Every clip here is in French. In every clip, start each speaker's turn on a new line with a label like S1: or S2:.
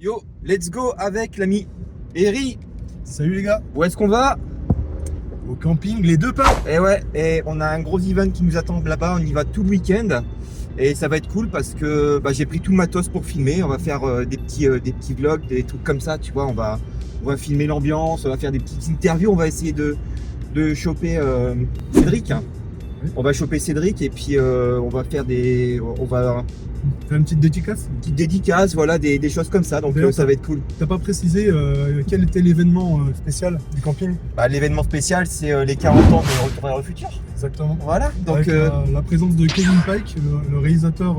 S1: Yo, let's go avec l'ami Eri.
S2: Salut les gars,
S1: Où est-ce qu'on va?
S2: au camping Les Deux Pas.
S1: Et ouais, et on a un gros event qui nous attend là-bas. On y va tout le week-end. Et ça va être cool parce que j'ai pris tout le matos pour filmer. On va faire des petits vlogs, des trucs comme ça, tu vois. On va filmer l'ambiance, on va faire des petites interviews. On va essayer de choper Cédric. Hein.
S2: Oui.
S1: On va choper Cédric et puis on va faire
S2: Faire une petite dédicace.
S1: une petite dédicace, voilà, des choses comme ça. Donc
S2: D'ailleurs,
S1: ça va être cool.
S2: T'as pas précisé quel était l'événement spécial du camping?
S1: L'événement spécial, c'est les 40 ans de Retour vers le futur.
S2: Exactement.
S1: Voilà, donc
S2: Avec la présence de Kevin Pike, le réalisateur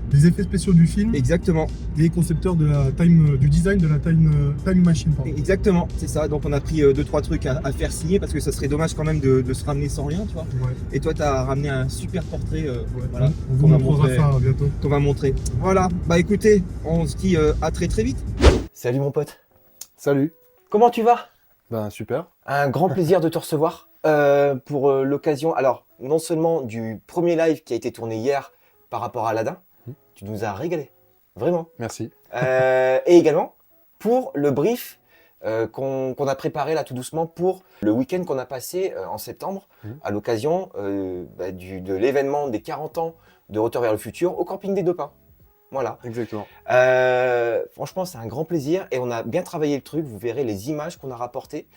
S2: des effets spéciaux du film
S1: exactement,
S2: et concepteur de du design de la time machine. Pardon.
S1: exactement, c'est ça. Donc on a pris 2-3 trucs à faire signer parce que ça serait dommage quand même de se ramener sans rien, tu vois.
S2: Ouais.
S1: Et toi, tu as ramené un super portrait,
S2: Ouais.
S1: voilà,
S2: On vous
S1: qu'on va
S2: montrera
S1: montrer.
S2: ça bientôt.
S1: Qu'on va montrer. Voilà, bah écoutez, on se dit à très très vite.
S3: Salut mon pote,
S4: Salut,
S3: comment tu vas?
S4: ben super.
S3: Un grand plaisir de te recevoir pour l'occasion, alors non seulement du premier live qui a été tourné hier par rapport à Aladdin, tu nous as régalé, vraiment.
S4: Merci.
S3: Et également pour le brief qu'on a préparé là tout doucement pour le week-end qu'on a passé en septembre à l'occasion de l'événement des 40 ans de Retour vers le futur au camping des Deux Pins. Voilà.
S4: Exactement.
S3: Franchement, c'est un grand plaisir et on a bien travaillé le truc. Vous verrez les images qu'on a rapportées.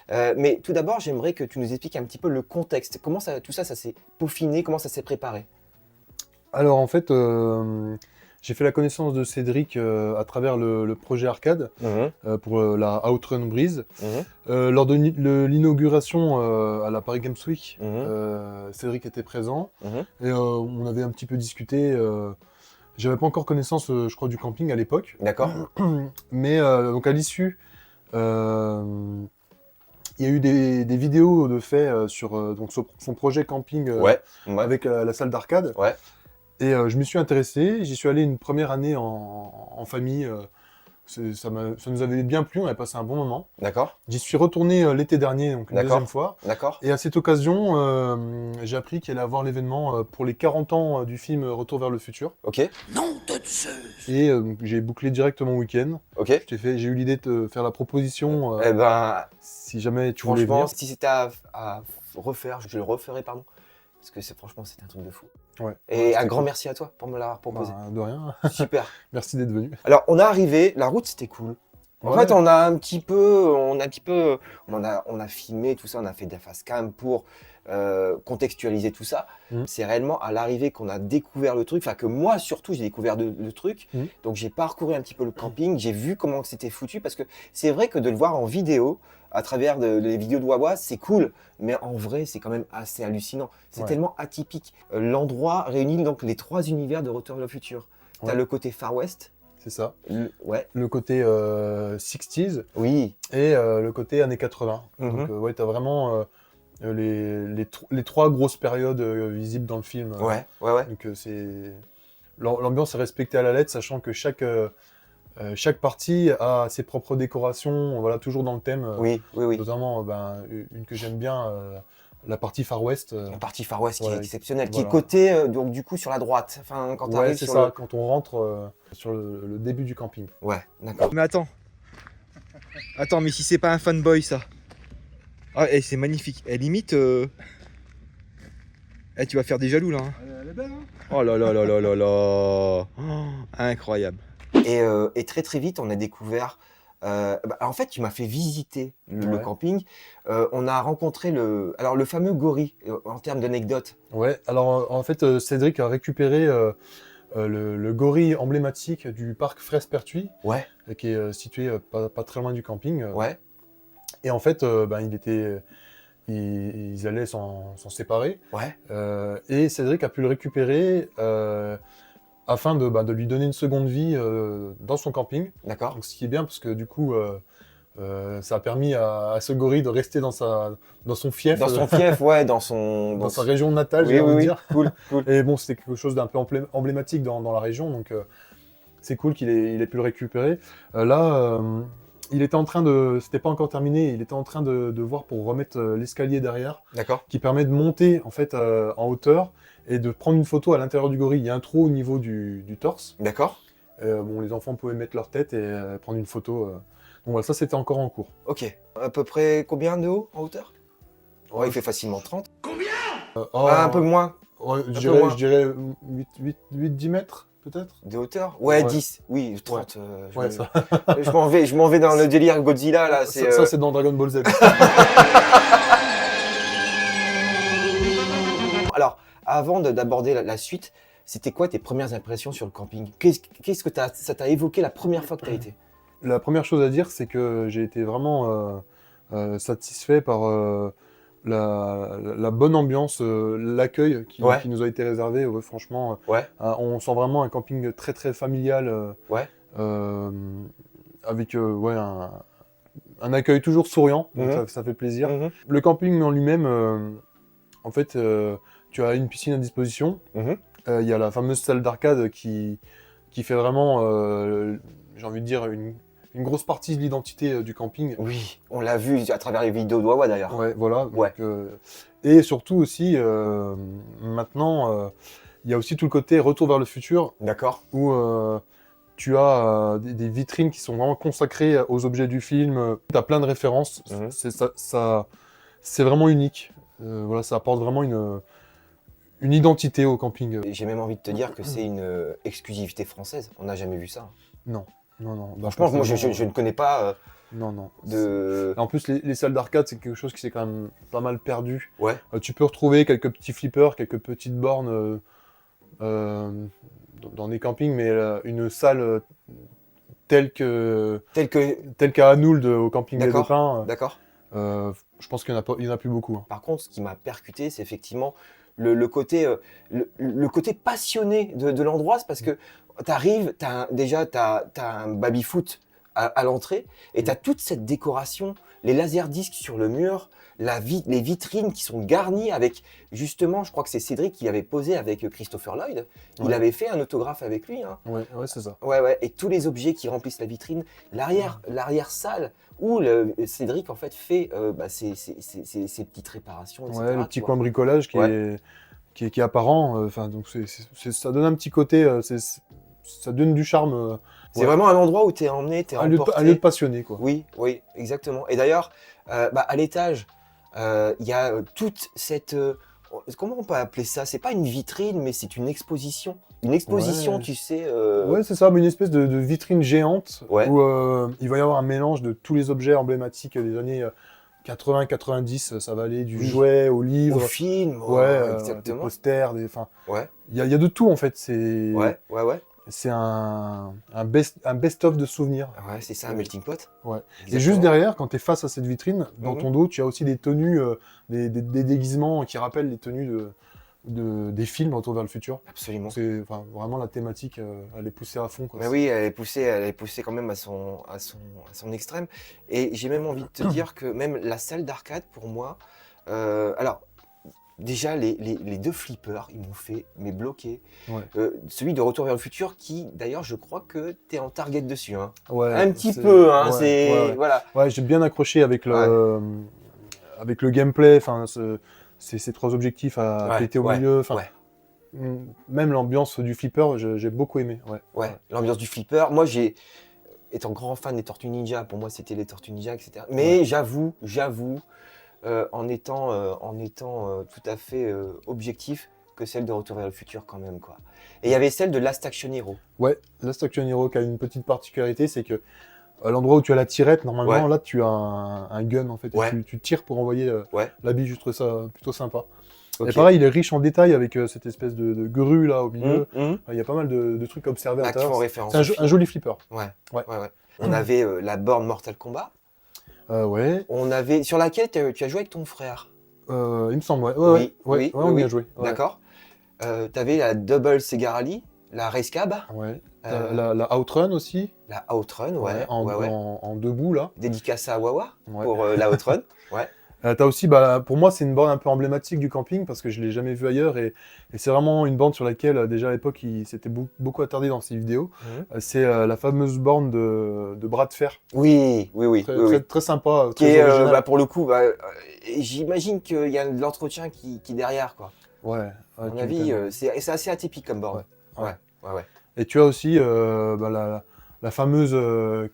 S3: Mais tout d'abord, j'aimerais que tu nous expliques un petit peu le contexte. Comment tout ça s'est peaufiné, comment ça s'est préparé?
S4: Alors en fait, j'ai fait la connaissance de Cédric à travers le projet arcade pour la Outrun Breeze. Lors de l'inauguration à la Paris Games Week, Cédric était présent et on avait un petit peu discuté. J'avais pas encore connaissance, je crois, du camping à l'époque.
S3: D'accord.
S4: Mais donc à l'issue, il y a eu des vidéos de fait sur donc son projet camping
S3: Ouais.
S4: avec la salle d'arcade.
S3: Ouais.
S4: Et je m'y suis intéressé. J'y suis allé une première année en famille. Ça nous avait bien plu, on avait passé un bon moment.
S3: D'accord.
S4: J'y suis retourné l'été dernier, donc une
S3: D'accord.
S4: deuxième fois.
S3: D'accord.
S4: Et à cette occasion, j'ai appris qu'il allait avoir l'événement pour les 40 ans du film Retour vers le futur.
S3: Ok.
S4: Et j'ai bouclé directement mon week-end.
S3: Ok.
S4: J'ai eu l'idée de te faire la proposition
S3: Eh ben,
S4: si jamais tu voulais
S3: franchement,
S4: venir.
S3: si c'était à refaire, je le referais, pardon. Parce que franchement, c'était un truc de fou.
S4: Ouais.
S3: Et un grand merci à toi pour me l'avoir proposé.
S4: Bah, de rien.
S3: Super.
S4: Merci d'être venu.
S3: Alors, on est arrivé, la route c'était cool. En
S4: Ouais.
S3: fait, on a filmé tout ça, on a fait des face cam pour contextualiser tout ça. C'est réellement à l'arrivée qu'on a découvert le truc, enfin que moi surtout j'ai découvert le truc. Donc j'ai parcouru un petit peu le camping, j'ai vu comment c'était foutu parce que c'est vrai que de le voir en vidéo, à travers les vidéos de Wawa, c'est cool, mais en vrai c'est quand même assez hallucinant. C'est tellement atypique. L'endroit réunit donc les trois univers de Retour vers le futur. T'as le côté Far West.
S4: C'est ça.
S3: Ouais.
S4: Le côté 60s
S3: Oui.
S4: et le côté années 80. Donc ouais, t'as vraiment les trois grosses périodes visibles dans le film.
S3: Ouais.
S4: Donc l'ambiance est respectée à la lettre, sachant que chaque partie a ses propres décorations, voilà, toujours dans le thème.
S3: Oui.
S4: Notamment une que j'aime bien, la partie Far West.
S3: La partie Far West qui est
S4: ouais,
S3: exceptionnelle, qui est
S4: voilà.
S3: côté donc du coup sur la droite. Enfin, quand tu
S4: Ouais,
S3: arrives
S4: c'est
S3: sur
S4: ça, quand on rentre sur le début du camping.
S3: Ouais, d'accord.
S1: Mais attends, mais si c'est pas un fanboy ça. Ah, c'est magnifique. Elle limite. Tu vas faire des jaloux là. Hein.
S2: Elle est belle, hein?
S1: Oh là là là là là là. Oh, incroyable.
S3: Et très très vite, on a découvert. En fait, tu m'as fait visiter le camping. On a rencontré le fameux gorille en termes d'anecdotes.
S4: Ouais, alors en fait, Cédric a récupéré le gorille emblématique du parc Fraisse-Pertuis,
S3: Ouais.
S4: qui est situé pas très loin du camping.
S3: Ouais.
S4: Et en fait, ils allaient s'en séparer.
S3: Ouais.
S4: Et Cédric a pu le récupérer afin de lui donner une seconde vie dans son camping.
S3: D'accord.
S4: Donc, ce qui est bien, parce que du coup, ça a permis à ce gorille de rester dans son fief.
S3: Dans son fief, ouais, dans
S4: sa région natale,
S3: Oui,
S4: j'ai envie de
S3: oui.
S4: dire.
S3: Cool.
S4: Et bon, c'était quelque chose d'un peu emblématique dans la région, donc c'est cool qu'il ait pu le récupérer. Il était en train de... C'était pas encore terminé, il était en train de voir pour remettre l'escalier derrière,
S3: D'accord.
S4: qui permet de monter en fait en hauteur et de prendre une photo à l'intérieur du gorille. Il y a un trou au niveau du torse.
S3: D'accord.
S4: Bon, les enfants pouvaient mettre leur tête et prendre une photo. Donc voilà, ça c'était encore en cours.
S3: Ok. À peu près combien de haut en hauteur? Ouais, il fait facilement 30. Ah, un peu moins
S4: Ouais,
S3: peu
S4: je
S3: moins.
S4: dirais 8-10 mètres, peut-être.
S3: de hauteur. Ouais,
S4: Ouais.
S3: 10. Oui, 30.
S4: Ouais, ça,
S3: Je m'en vais dans le délire Godzilla là.
S4: ça, c'est dans Dragon Ball Z.
S3: Alors, avant d'aborder la suite, c'était quoi tes premières impressions sur le camping? Qu'est-ce que ça t'a évoqué la première fois que tu as été?
S4: La première chose à dire, c'est que j'ai été vraiment satisfait par la bonne ambiance, l'accueil
S3: Ouais.
S4: qui nous a été réservé. Ouais, franchement,
S3: Ouais.
S4: on sent vraiment un camping très très familial,
S3: Ouais.
S4: euh, avec ouais, un accueil toujours souriant, donc
S3: Mhm.
S4: ça fait plaisir.
S3: Mhm.
S4: Le camping en lui-même, en fait, tu as une piscine à disposition.
S3: Mhm.
S4: Il y a la fameuse salle d'arcade qui fait vraiment, j'ai envie de dire, une grosse partie de l'identité du camping.
S3: Oui, on l'a vu à travers les vidéos de Wawa d'ailleurs.
S4: Ouais, voilà. Donc,
S3: Ouais.
S4: et surtout aussi, maintenant, il y a aussi tout le côté retour vers le futur
S3: D'accord.
S4: où tu as des vitrines qui sont vraiment consacrées aux objets du film. Tu as plein de références.
S3: Mhm.
S4: C'est vraiment unique. Voilà, ça apporte vraiment une identité au camping.
S3: J'ai même envie de te dire que c'est une exclusivité française. On n'a jamais vu ça.
S4: Non. Bah,
S3: Franchement, moi je
S4: personnellement,
S3: ne connais pas
S4: non.
S3: de.
S4: En plus, les salles d'arcade, c'est quelque chose qui s'est quand même pas mal perdu.
S3: Ouais.
S4: Tu peux retrouver quelques petits flippers, quelques petites bornes dans des campings, mais une salle telle qu'à Hanould au camping des
S3: D'accord.
S4: Dopins,
S3: D'accord.
S4: je pense qu'il n'y en a plus beaucoup. Hein.
S3: Par contre, ce qui m'a percuté, c'est effectivement le côté, le côté passionné de l'endroit. C'est parce que t'arrives, t'as un baby-foot à l'entrée et t'as toute cette décoration, les laserdiscs sur le mur, les vitrines qui sont garnies avec, justement, je crois que c'est Cédric qui avait posé avec Christopher Lloyd. Il
S4: Ouais.
S3: avait fait un autographe avec lui. Hein.
S4: Ouais, c'est ça.
S3: Ouais. Et tous les objets qui remplissent la vitrine, l'arrière-salle où Cédric en fait fait ses petites réparations, etc.
S4: Ouais, le
S3: tu
S4: petit
S3: vois.
S4: coin bricolage qui est apparent. Enfin, donc ça donne un petit côté, ça donne du charme.
S3: C'est vraiment un endroit où t'es emmené, t'es
S4: Un lieu
S3: emporté.
S4: de passionné, quoi.
S3: Oui, exactement. Et d'ailleurs, à l'étage, il y a toute cette... comment on peut appeler ça? C'est pas une vitrine, mais c'est une exposition. Une exposition,
S4: Ouais.
S3: tu sais...
S4: Ouais, c'est ça, mais une espèce de vitrine géante
S3: Ouais.
S4: où il va y avoir un mélange de tous les objets emblématiques des années 80-90. Ça va aller du
S3: Oui.
S4: jouet au
S3: Au
S4: livre,
S3: film,
S4: des
S3: exactement.
S4: posters,
S3: Ouais,
S4: il y a de tout en fait. C'est un best-of de souvenirs.
S3: Ouais, c'est ça, un melting pot.
S4: Ouais. Et
S3: Exactement.
S4: juste derrière, quand tu es face à cette vitrine, dans
S3: Mhm.
S4: ton dos, tu as aussi des tenues, des déguisements qui rappellent les tenues des films Retour vers le futur.
S3: Absolument.
S4: C'est vraiment la thématique, elle est poussée à fond. Quoi.
S3: Mais oui, elle est poussée quand même à son extrême. Et j'ai même envie de te dire que même la salle d'arcade, pour moi, alors déjà les deux flippers, ils m'ont fait bloquer.
S4: Ouais.
S3: Celui de Retour vers le futur, qui d'ailleurs, je crois que t'es en target dessus. Hein.
S4: Ouais,
S3: Un petit peu, hein.
S4: ouais.
S3: Voilà.
S4: Ouais, j'ai bien accroché avec le gameplay, ces trois objectifs à péter au milieu. Même l'ambiance du flipper, j'ai beaucoup aimé.
S3: Ouais. L'ambiance du flipper. Moi, étant grand fan des Tortues Ninja, pour moi, c'était les Tortues Ninja, etc. Mais j'avoue, en étant tout à fait objectif, que celle de Retour vers le futur quand même, quoi. Et il y avait celle de Last Action Hero.
S4: Ouais, Last Action Hero qui a une petite particularité, c'est que à l'endroit où tu as la tirette, normalement, là, tu as un gun, en fait. Et tu tires pour envoyer la bille. Je trouve ça plutôt sympa.
S3: Okay.
S4: Et pareil, il est riche en détails avec cette espèce de grue, là, au milieu. Il y a pas mal de trucs à observer à l'intérieur. C'est un joli flipper.
S3: Ouais. On avait la borne Mortal Kombat.
S4: Ouais.
S3: On avait... Sur laquelle tu as joué avec ton frère.
S4: Il me semble,
S3: Oui,
S4: on y a joué. Ouais.
S3: D'accord. T'avais la Double Sega Rally, la Race Cab.
S4: Ouais. La Outrun aussi.
S3: La Outrun, ouais.
S4: En debout, là.
S3: Dédicace à Wawa pour la Outrun. Ouais.
S4: T'as aussi, pour moi, c'est une borne un peu emblématique du camping parce que je ne l'ai jamais vue ailleurs et c'est vraiment une borne sur laquelle, déjà à l'époque, il s'était beaucoup attardé dans ses vidéos. C'est la fameuse borne de bras de fer.
S3: Oui.
S4: Très sympa.
S3: Qui est, pour le coup, j'imagine qu'il y a de l'entretien qui est derrière, quoi.
S4: Ouais.
S3: À mon avis, c'est assez atypique comme borne.
S4: Ouais. Et tu as aussi la fameuse,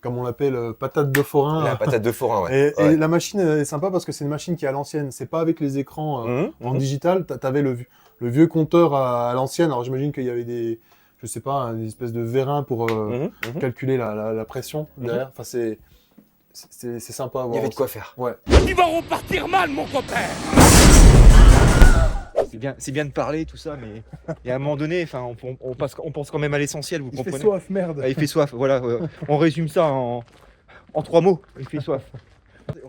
S4: comme on l'appelle, patate de forain.
S3: La patate de forain, ouais.
S4: Et la machine est sympa parce que c'est une machine qui est à l'ancienne. C'est pas avec les écrans en digital. T'avais le vieux compteur à l'ancienne. Alors j'imagine qu'il y avait je sais pas, une espèce de vérin pour calculer la pression derrière. Enfin, c'est sympa à voir.
S3: Il y avait de quoi faire.
S4: Ouais.
S5: Il va repartir mal, mon copain.
S1: C'est bien de parler, tout ça, mais il y a un moment donné, on pense quand même à l'essentiel, vous comprenez?
S2: Il fait soif, merde.
S1: Ah, il fait soif, voilà. On résume ça en 3 mots. Il fait soif.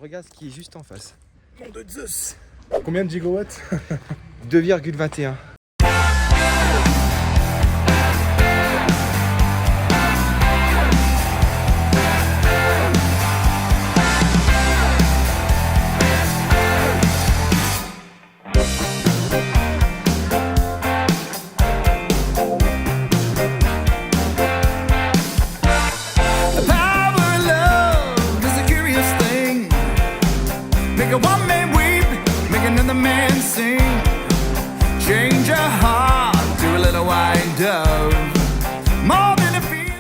S1: Regarde ce qui est juste en face.
S2: Nom de Zeus. Combien de gigawatts?
S1: 2,21.
S6: Make a one man weep, make another man sing. Change your heart to a little white dove. More than a feeling.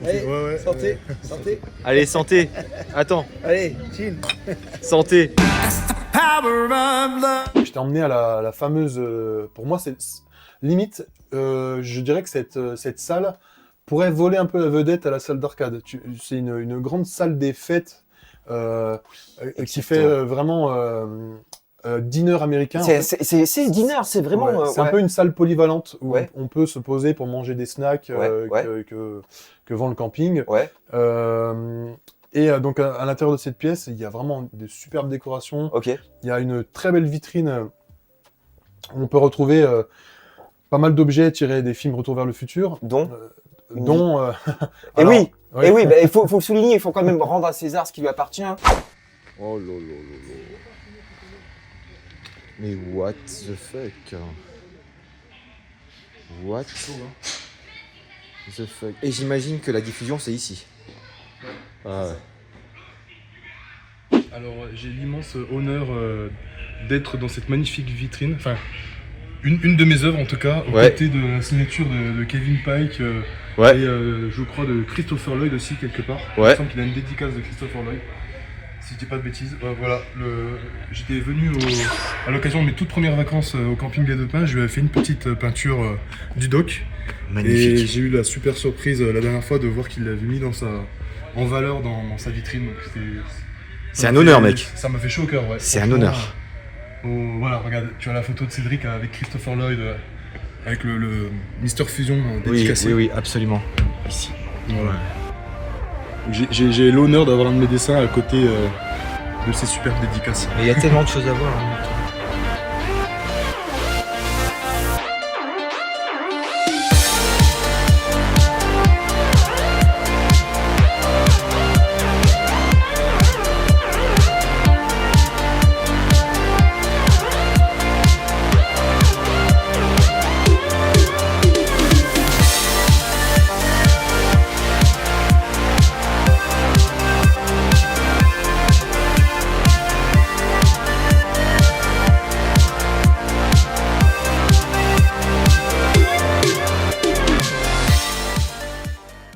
S1: Allez,
S2: Ouais,
S1: santé, santé. Allez, santé. Attends.
S2: Allez, chill.
S1: Santé.
S6: Power of love.
S4: Je t'ai emmené à la fameuse. Pour moi, c'est limite. Je dirais que cette salle pourrait voler un peu la vedette à la salle d'arcade. C'est une grande salle des fêtes qui fait vraiment dîner américain.
S3: C'est dîner, c'est vraiment.
S4: Ouais, c'est un peu une salle polyvalente où
S3: Ouais.
S4: on peut se poser pour manger des snacks que vend le camping.
S3: Ouais.
S4: Donc à l'intérieur de cette pièce, il y a vraiment de superbes décorations.
S3: Ok.
S4: Il y a une très belle vitrine où on peut retrouver pas mal d'objets tirés des films Retour vers le futur.
S3: Donc.
S4: Dont.
S3: Et
S4: alors,
S3: oui.
S4: ouais.
S3: Et oui, bah, il faut le souligner, il faut quand même rendre à César ce qui lui appartient.
S1: Oh là là là là. Mais what the fuck? What the fuck? Et j'imagine que la diffusion c'est ici. Ah ouais.
S2: Alors, j'ai l'immense honneur d'être dans cette magnifique vitrine. Enfin, une de mes œuvres en tout cas, aux
S1: Ouais.
S2: côtés de la signature de Kevin Pike
S1: Ouais.
S2: et je crois de Christopher Lloyd aussi quelque part.
S1: Ouais.
S2: Il me semble qu'il a une dédicace de Christopher Lloyd. Si je dis pas de bêtises. Voilà, j'étais venu à l'occasion de mes toutes premières vacances au camping des Deux Pins. Je lui avais fait une petite peinture du doc. Et
S1: Magnifique.
S2: j'ai eu la super surprise la dernière fois de voir qu'il l'avait mis en valeur dans sa vitrine. Donc
S1: C'est un honneur, mec.
S2: Ça m'a fait chaud au cœur, ouais.
S1: C'est un
S2: Franchement,
S1: honneur.
S2: voilà, regarde, tu as la photo de Cédric avec Christopher Lloyd, avec le Mister Fusion
S1: Oui,
S2: dédicacé.
S1: oui, oui, absolument. Ici.
S2: Voilà. J'ai l'honneur d'avoir un de mes dessins à côté de ces superbes dédicaces.
S1: Mais il y a tellement de choses à voir. Hein.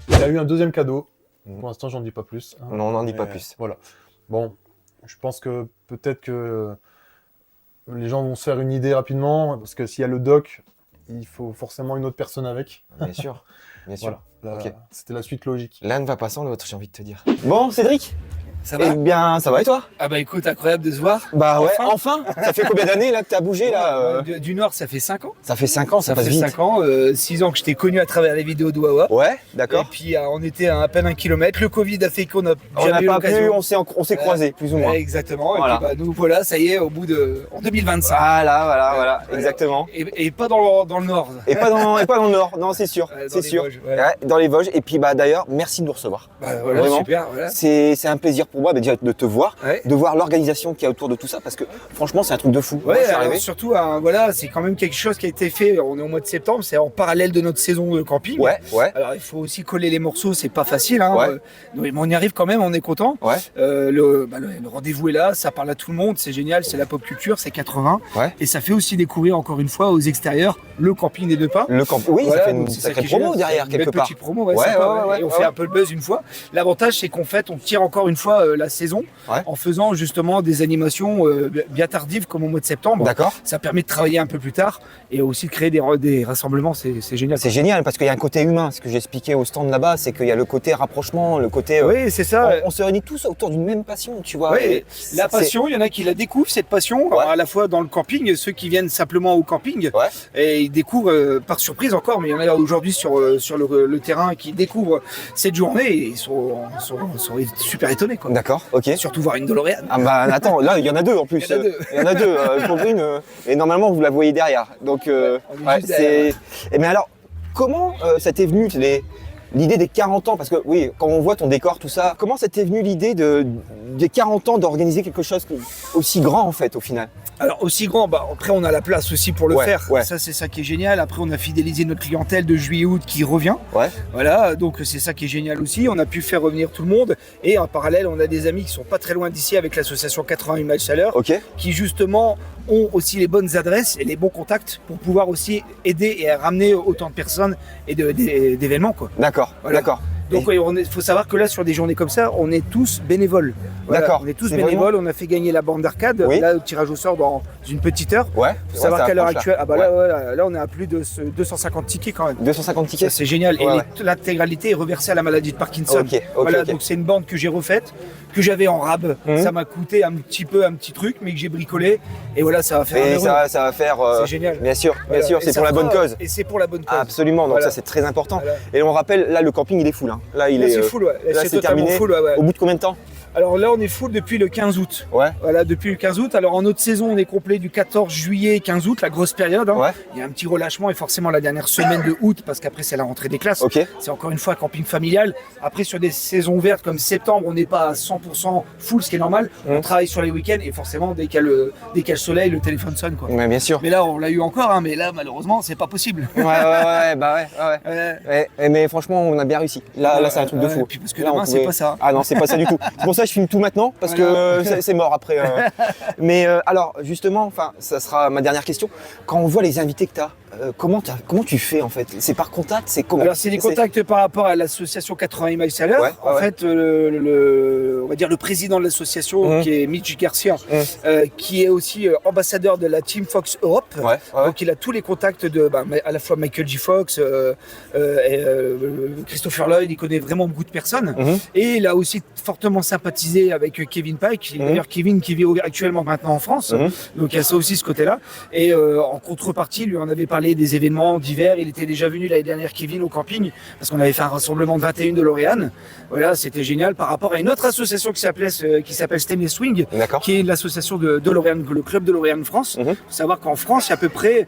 S4: Il y a eu un deuxième cadeau.
S3: Mhm.
S4: Pour l'instant, j'en dis pas plus. hein.
S3: Non, on n'en dit pas
S4: Mais,
S3: plus.
S4: Voilà. Bon, je pense que peut-être que les gens vont se faire une idée rapidement, parce que s'il y a le doc, il faut forcément une autre personne avec.
S3: Bien sûr. Bien sûr.
S4: Voilà.
S3: Ok.
S4: C'était la suite logique.
S3: L'un ne va pas sans l'autre, j'ai envie de te dire. Bon, Cédric?
S5: Ça va?
S3: Eh bien, ça va et toi?
S5: Ah bah écoute, incroyable de se voir.
S3: Bah ouais, enfin. Ça fait combien d'années là que t'as bougé là
S5: Du Nord, ça fait 5 ans.
S3: Ça fait 5 ans, ça passe
S5: fait
S3: vite.
S5: 5 ans, 6 ans que je t'ai connu à travers les vidéos de Wawa.
S3: Ouais,
S5: Et
S3: d'accord.
S5: puis on était à peine 1 kilomètre. Le Covid a fait qu'on a
S3: On n'a
S5: jamais eu
S3: pas pu,
S5: l'occasion.
S3: on s'est croisés, plus ou moins.
S5: Exactement.
S3: Voilà.
S5: Et puis nous voilà, ça y est, au bout de en 2025.
S3: Voilà,
S5: Ouais.
S3: exactement.
S5: Et pas dans le Nord.
S3: Et pas dans le Nord, non, c'est sûr,
S5: Dans
S3: c'est
S5: les
S3: sûr.
S5: Vosges, ouais.
S3: Ouais, dans les Vosges. Et puis bah d'ailleurs, merci de nous recevoir.
S5: Bah, voilà,
S3: Vraiment.
S5: super. Voilà.
S3: C'est un plaisir pour moi déjà de te voir,
S5: Ouais.
S3: de voir l'organisation qu'il y a autour de tout ça, parce que franchement, c'est un truc de fou. Moi,
S5: Ouais,
S3: je suis
S5: alors
S3: arrivé.
S5: surtout, voilà, c'est quand même quelque chose qui a été fait. On est au mois de septembre, c'est en parallèle de notre saison de camping.
S3: Ouais, ouais,
S5: Alors il faut aussi coller les morceaux, c'est pas facile. Hein.
S3: Ouais.
S5: Mais on y arrive quand même, on est content.
S3: ouais.
S5: Le rendez-vous est là, ça parle à tout le monde, c'est génial, c'est la pop culture, c'est 80.
S3: Ouais.
S5: Et ça fait aussi découvrir encore une fois aux extérieurs le camping des Deux Pins.
S3: Le camp, oui,
S5: Voilà,
S3: ça fait une
S5: donc c'est ça
S3: sacrée
S5: qui est
S3: promo
S5: génial.
S3: derrière
S5: Une
S3: quelque
S5: belle
S3: part.
S5: petite promo, ouais,
S3: Ouais,
S5: sympa,
S3: ouais, ouais,
S5: et on
S3: ouais,
S5: fait
S3: ouais.
S5: un peu le buzz une fois. L'avantage, c'est qu'en fait, on tire encore une fois la saison
S3: Ouais.
S5: en faisant justement des animations bien tardives comme au mois de septembre.
S3: D'accord.
S5: Ça permet de travailler un peu plus tard et aussi de créer des rassemblements, c'est génial.
S3: C'est génial parce qu'il y a un côté humain. Ce que j'expliquais au stand là-bas, c'est qu'il y a le côté rapprochement, le côté.
S5: Oui, c'est ça.
S3: On se réunit tous autour d'une même passion, tu vois.
S5: Oui,
S3: Et
S5: la
S3: c'est-
S5: passion, il y en a qui la découvrent, cette passion,
S3: Ouais.
S5: à la fois dans le camping, ceux qui viennent simplement au camping,
S3: Ouais.
S5: et ils découvrent par surprise encore, mais il y en a aujourd'hui sur le terrain qui découvrent cette journée et ils sont super étonnés. Quoi.
S3: D'accord, ok.
S5: Surtout voir une DeLorean.
S3: Ah bah attends, là il y en a deux en plus.
S5: Il y en a deux.
S3: Il y en a deux. Pour une, et normalement vous la voyez derrière. Donc
S5: on est juste
S3: c'est.
S5: derrière,
S3: Et mais alors, comment ça t'est venu l'idée des 40 ans? Parce que oui, quand on voit ton décor, tout ça, comment ça t'est venu l'idée des 40 ans d'organiser quelque chose aussi grand en fait au final?
S5: Alors aussi grand, après on a la place aussi pour le
S3: Ouais,
S5: faire.
S3: ouais.
S5: Ça c'est ça qui est génial. Après on a fidélisé notre clientèle de juillet-août qui revient.
S3: Ouais.
S5: Voilà, donc c'est ça qui est génial aussi. On a pu faire revenir tout le monde et en parallèle on a des amis qui sont pas très loin d'ici avec l'association 88 miles à l'heure.
S3: Ok.
S5: Qui justement ont aussi les bonnes adresses et les bons contacts pour pouvoir aussi aider et ramener autant de personnes et d'événements quoi.
S3: D'accord.
S5: Voilà.
S3: D'accord.
S5: Donc il faut savoir que là sur des journées comme ça, on est tous bénévoles. Voilà,
S3: D'accord.
S5: on est tous
S3: C'est
S5: bénévoles, on a fait gagner la bande d'arcade,
S3: Oui.
S5: là le tirage au sort dans une petite heure.
S3: Ouais.
S5: Faut savoir
S3: ça
S5: qu'à l'heure
S3: approche, là.
S5: actuelle,
S3: Ouais.
S5: là on est à plus de 250 tickets quand même.
S3: 250
S5: Ça
S3: tickets.
S5: c'est génial
S3: Ouais,
S5: et l'intégralité est reversée à la maladie de Parkinson.
S3: Ok, ok,
S5: Voilà,
S3: ok.
S5: donc c'est une bande que j'ai refaite, que j'avais en rab.
S3: Mhm.
S5: Ça m'a coûté un petit truc, mais que j'ai bricolé. Et voilà, ça va faire un
S3: Et
S5: euro.
S3: ça va faire.
S5: C'est génial.
S3: Bien sûr,
S5: Voilà.
S3: bien sûr,
S5: Et
S3: c'est
S5: ça
S3: pour la bonne
S5: fera-
S3: cause.
S5: Et c'est pour la bonne cause.
S3: Absolument, donc
S5: Voilà.
S3: ça c'est très important.
S5: Voilà.
S3: Et on rappelle, là le camping il est full. Hein. Là il
S5: Là,
S3: est.
S5: c'est full, ouais.
S3: là,
S5: C'est
S3: c'est
S5: totalement
S3: terminé.
S5: full, ouais.
S3: Au bout de combien de temps?
S5: Alors là, on est full depuis le 15 août.
S3: Ouais.
S5: Voilà, depuis le 15 août. Alors en autre saison, on est complet du 14 juillet 15 août, la grosse période. Hein.
S3: Ouais.
S5: Il y a un petit relâchement et forcément la dernière semaine de août, parce qu'après c'est la rentrée des classes.
S3: Ok.
S5: C'est encore une fois un camping familial. Après, sur des saisons ouvertes comme septembre, on n'est pas à 100% full, ce qui est normal. On travaille sur les week-ends et forcément, dès qu'il y a le soleil, le téléphone sonne. Quoi.
S3: Ouais, bien sûr.
S5: Mais là, on l'a eu encore, hein, mais là, malheureusement, c'est pas possible.
S3: Ouais, bah ouais. Mais franchement, on a bien réussi. Là, c'est un truc de fou.
S5: Et puis parce que
S3: Là, on
S5: demain, c'est
S3: pouvait-
S5: pas ça.
S3: Ah non, c'est pas ça du tout. C'est pour ça que je filme tout maintenant, parce que c'est mort après. Mais alors, justement, ça sera ma dernière question. Quand on voit les invités que tu as, comment tu fais en fait? C'est par contact? C'est comment?
S5: Alors c'est des contacts par rapport à l'association 80 miles à l'heure.
S3: Ouais,
S5: En
S3: ouais.
S5: fait, on va dire le président de l'association, qui est Mitch Garcia, qui est aussi ambassadeur de la Team Fox Europe.
S3: Ouais.
S5: Donc il a tous les contacts de à la fois Michael J. Fox, Christopher Lloyd, il connaît vraiment beaucoup de personnes.
S3: Mhm.
S5: Et il a aussi fortement sympathisé avec Kevin Pike, d'ailleurs Kevin qui vit actuellement maintenant en France.
S3: Mhm.
S5: Donc il y a ça aussi ce côté-là. Et en contrepartie, lui on avait parlé des événements d'hiver. Il était déjà venu l'année dernière, Kevin, au camping, parce qu'on avait fait un rassemblement de 21 DeLorean. Voilà, c'était génial par rapport à une autre association qui s'appelle Stainless Swing,
S3: D'accord.
S5: qui est l'association de DeLorean, le club DeLorean France.
S3: Mhm.
S5: Faut savoir qu'en France, il y a à peu près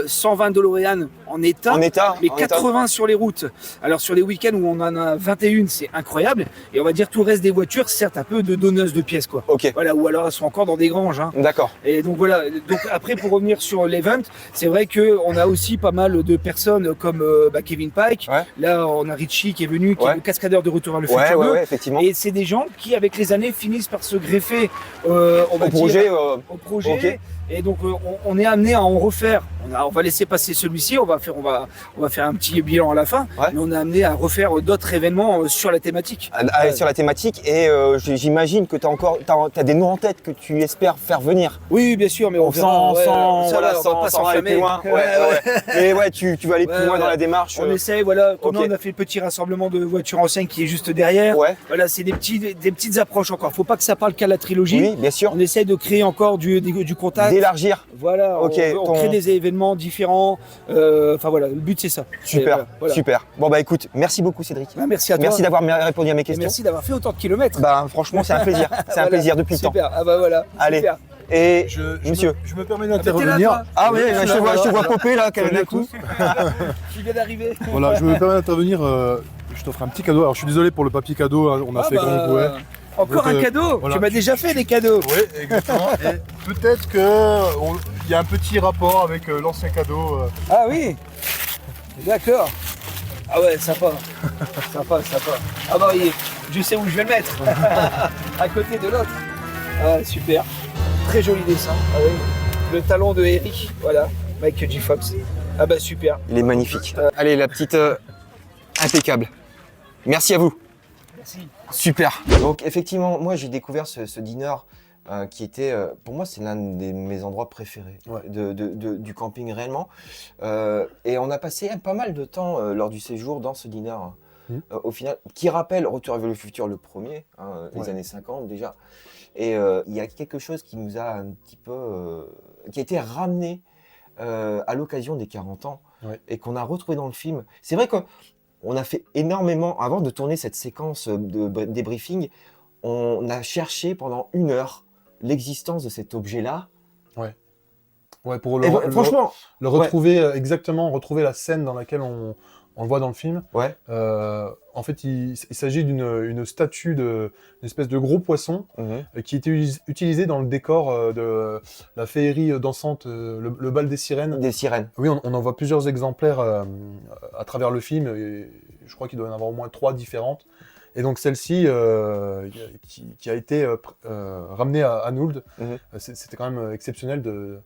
S5: 120 DeLorean en état.
S3: En état.
S5: Mais
S3: en état.
S5: 80 sur les routes. Alors sur les week-ends où on en a 21, c'est incroyable. Et on va dire tout le reste des voitures, certes un peu de donneuses de pièces quoi.
S3: Ok.
S5: Voilà, ou alors elles sont encore dans des granges. Hein.
S3: D'accord.
S5: Et donc voilà. Donc après pour revenir sur l'event, c'est vrai que on a aussi pas mal de personnes comme Kevin Pike.
S3: Ouais.
S5: Là on a Richie qui est venu, qui
S3: Ouais.
S5: est le cascadeur de Retour vers le
S3: Ouais,
S5: futur 2.
S3: ouais, effectivement.
S5: Et c'est des gens qui avec les années finissent par se greffer on va
S3: Au
S5: dire,
S3: projet.
S5: au projet.
S3: Ok.
S5: Et donc on est amené à en refaire. On va laisser passer celui-ci. On va faire un petit bilan à la fin.
S3: Ouais.
S5: Mais on est amené à refaire d'autres événements sur la thématique.
S3: Sur la thématique, et j'imagine que t'as des noms en tête que tu espères faire venir.
S5: Oui, bien sûr, mais on verra.
S3: Sans
S5: ça va, on va pas
S3: sans aller
S5: s'enflammer.
S3: plus loin. Ouais. Mais ouais, tu vas aller plus
S5: Ouais,
S3: loin dans
S5: ouais.
S3: la démarche.
S5: On essaye, voilà. Comme
S3: ok.
S5: là, on a fait le petit rassemblement de voitures anciennes qui est juste derrière.
S3: Ouais.
S5: Voilà, c'est des petites approches encore. Faut pas que ça parle qu'à la trilogie.
S3: Oui, bien sûr.
S5: On essaye de créer encore du contact.
S3: D'élargir.
S5: Voilà,
S3: Ok,
S5: on crée des événements différents. Enfin voilà, le but c'est ça.
S3: Super,
S5: Voilà.
S3: super. Bon bah écoute, merci beaucoup Cédric.
S5: Ah, merci à toi.
S3: Merci d'avoir répondu à mes
S5: Et
S3: questions.
S5: merci d'avoir fait autant de kilomètres.
S3: Bah franchement c'est un plaisir, c'est un
S5: Voilà.
S3: plaisir depuis le temps.
S5: Super, ah bah voilà.
S3: Allez.
S5: Super.
S3: Et
S4: Je
S3: monsieur.
S4: me permets
S5: t'es là,
S4: d'intervenir.
S5: toi
S3: Ah oui, je te vois
S4: voilà.
S3: popper là,
S4: Salut
S3: d'un
S4: à
S3: coup.
S4: tous.
S5: Je viens d'arriver.
S4: Voilà, je me permets d'intervenir. Je t'offre un petit cadeau. Alors je suis désolé pour le papier cadeau, hein, on a fait comme on pouvait.
S5: Encore
S4: Donc,
S5: un cadeau.
S4: voilà.
S5: Tu m'as déjà fait des cadeaux.
S4: Oui, exactement. Et peut-être qu'il y a un petit rapport avec l'ancien cadeau.
S5: Ah oui. D'accord. Ah ouais, sympa. Sympa. Ah bah oui, je sais où je vais le mettre. À côté de l'autre. Ah super. Très joli dessin. Ah oui. Le talon de Eric. Voilà. Michael J. Fox. Ah bah super.
S3: Il est magnifique. Allez, la petite impeccable. Merci à vous.
S5: Merci.
S3: Super. Donc effectivement, moi j'ai découvert ce dîner qui était, pour moi c'est l'un de mes endroits préférés
S4: Ouais.
S3: du camping réellement. Et on a passé pas mal de temps lors du séjour dans ce dîner. Au final, qui rappelle Retour vers le futur le premier, les
S4: Ouais.
S3: années 50 déjà. Et il y a quelque chose qui nous a un petit peu, qui a été ramené à l'occasion des 40 ans
S4: Ouais.
S3: et qu'on a retrouvé dans le film. C'est vrai qu'on a fait énormément, avant de tourner cette séquence de débriefing, on a cherché pendant 1 heure l'existence de cet objet-là.
S4: Ouais, pour
S3: Et franchement,
S4: le retrouver exactement, retrouver la scène dans laquelle on le voit dans le film.
S3: ouais.
S4: En fait, il s'agit d'une statue, une espèce de gros poisson qui était utilisé dans le décor de la féerie dansante, le bal des sirènes.
S3: Des sirènes.
S4: Oui, on en voit plusieurs exemplaires à travers le film. Et je crois qu'il doit y en avoir au moins 3 différentes. Et donc celle-ci, qui a été ramenée à Nould, c'était quand même exceptionnel de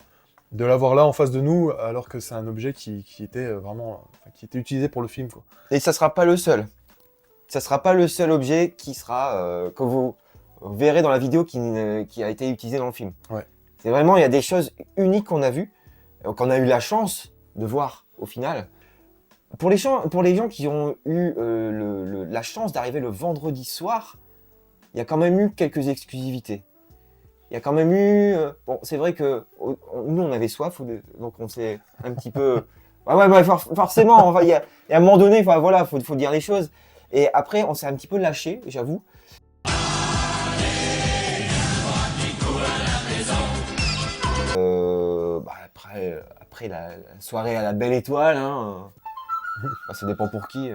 S4: l'avoir là en face de nous, alors que c'est un objet qui était utilisé pour le film, quoi.
S3: Et ça sera pas le seul. Ça sera pas le seul objet qui sera que vous verrez dans la vidéo qui a été utilisé dans le film.
S4: Ouais.
S3: C'est vraiment, il y a des choses uniques qu'on a vues, qu'on a eu la chance de voir au final. Pour les gens qui ont eu la chance d'arriver le vendredi soir, il y a quand même eu quelques exclusivités. Il y a quand même eu... bon, c'est vrai que nous, on avait soif, donc on s'est un petit peu... Ouais, forcément, il y a un moment donné, voilà, faut dire les choses. Et après, on s'est un petit peu lâché, j'avoue. Après la soirée à la Belle Étoile, hein, ça dépend pour qui.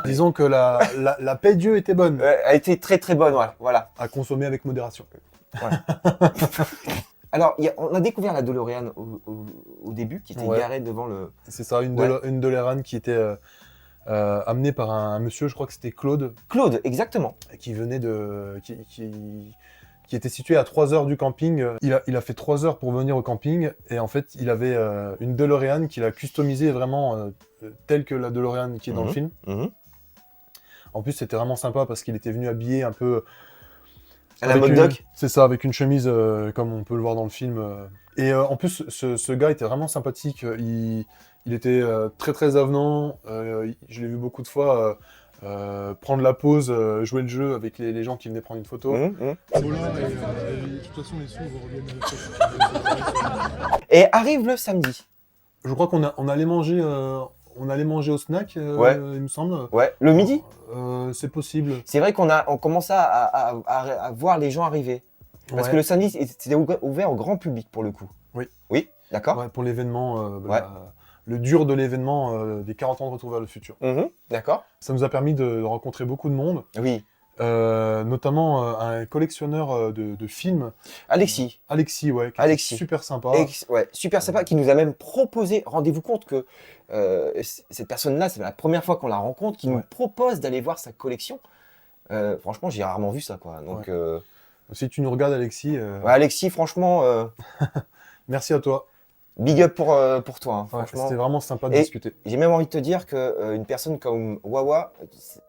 S4: Disons que la paix Dieu était bonne,
S3: a été très très bonne, voilà.
S4: à consommer avec modération.
S3: Alors, on a découvert la DeLorean au début, qui était
S4: Ouais.
S3: garée devant le...
S4: C'est ça, une
S3: Ouais.
S4: DeLorean qui était amenée par un monsieur, je crois que c'était Claude,
S3: Claude, exactement.
S4: qui venait qui était situé à 3 heures du camping. Il a fait 3 heures pour venir au camping, et en fait, il avait une DeLorean qu'il a customisée vraiment telle que la DeLorean qui est dans le film. En plus, c'était vraiment sympa parce qu'il était venu habillé un peu...
S3: À la
S4: avec
S3: mode doc.
S4: C'est ça, avec une chemise comme on peut le voir dans le film. Et en plus, ce gars était vraiment sympathique. Il était très très avenant. Je l'ai vu beaucoup de fois prendre la pause, jouer le jeu avec les gens qui venaient prendre une photo.
S2: De toute façon, les sous vont revenir.
S3: Et arrive le samedi.
S4: Je crois qu'on allait manger... on allait manger au snack,
S3: Ouais.
S4: il me semble.
S3: Ouais, le midi.
S4: C'est possible.
S3: C'est vrai on commençait à voir les gens arriver. Parce que le samedi, c'était ouvert au grand public pour le coup.
S4: Oui.
S3: Oui, d'accord.
S4: Ouais, pour l'événement,
S3: Ouais.
S4: le dur de l'événement des 40 ans de Retour vers le futur.
S3: D'accord.
S4: Ça nous a permis de rencontrer beaucoup de monde,
S3: Oui.
S4: notamment un collectionneur de films,
S3: Alexis.
S4: Alexis, ouais, qui était
S3: Alexis.
S4: super sympa.
S3: Ouais, super sympa, qui nous a même proposé, rendez-vous compte que cette personne-là, c'est la première fois qu'on la rencontre, qui nous propose d'aller voir sa collection. Franchement, j'ai rarement vu ça, quoi. Donc,
S4: Si tu nous regardes, Alexis,
S3: Alexis, franchement,
S4: merci à toi.
S3: big up pour toi, hein,
S4: Ouais,
S3: franchement.
S4: c'était vraiment sympa de
S3: Et-
S4: discuter.
S3: J'ai même envie de te dire que une personne comme Wawa,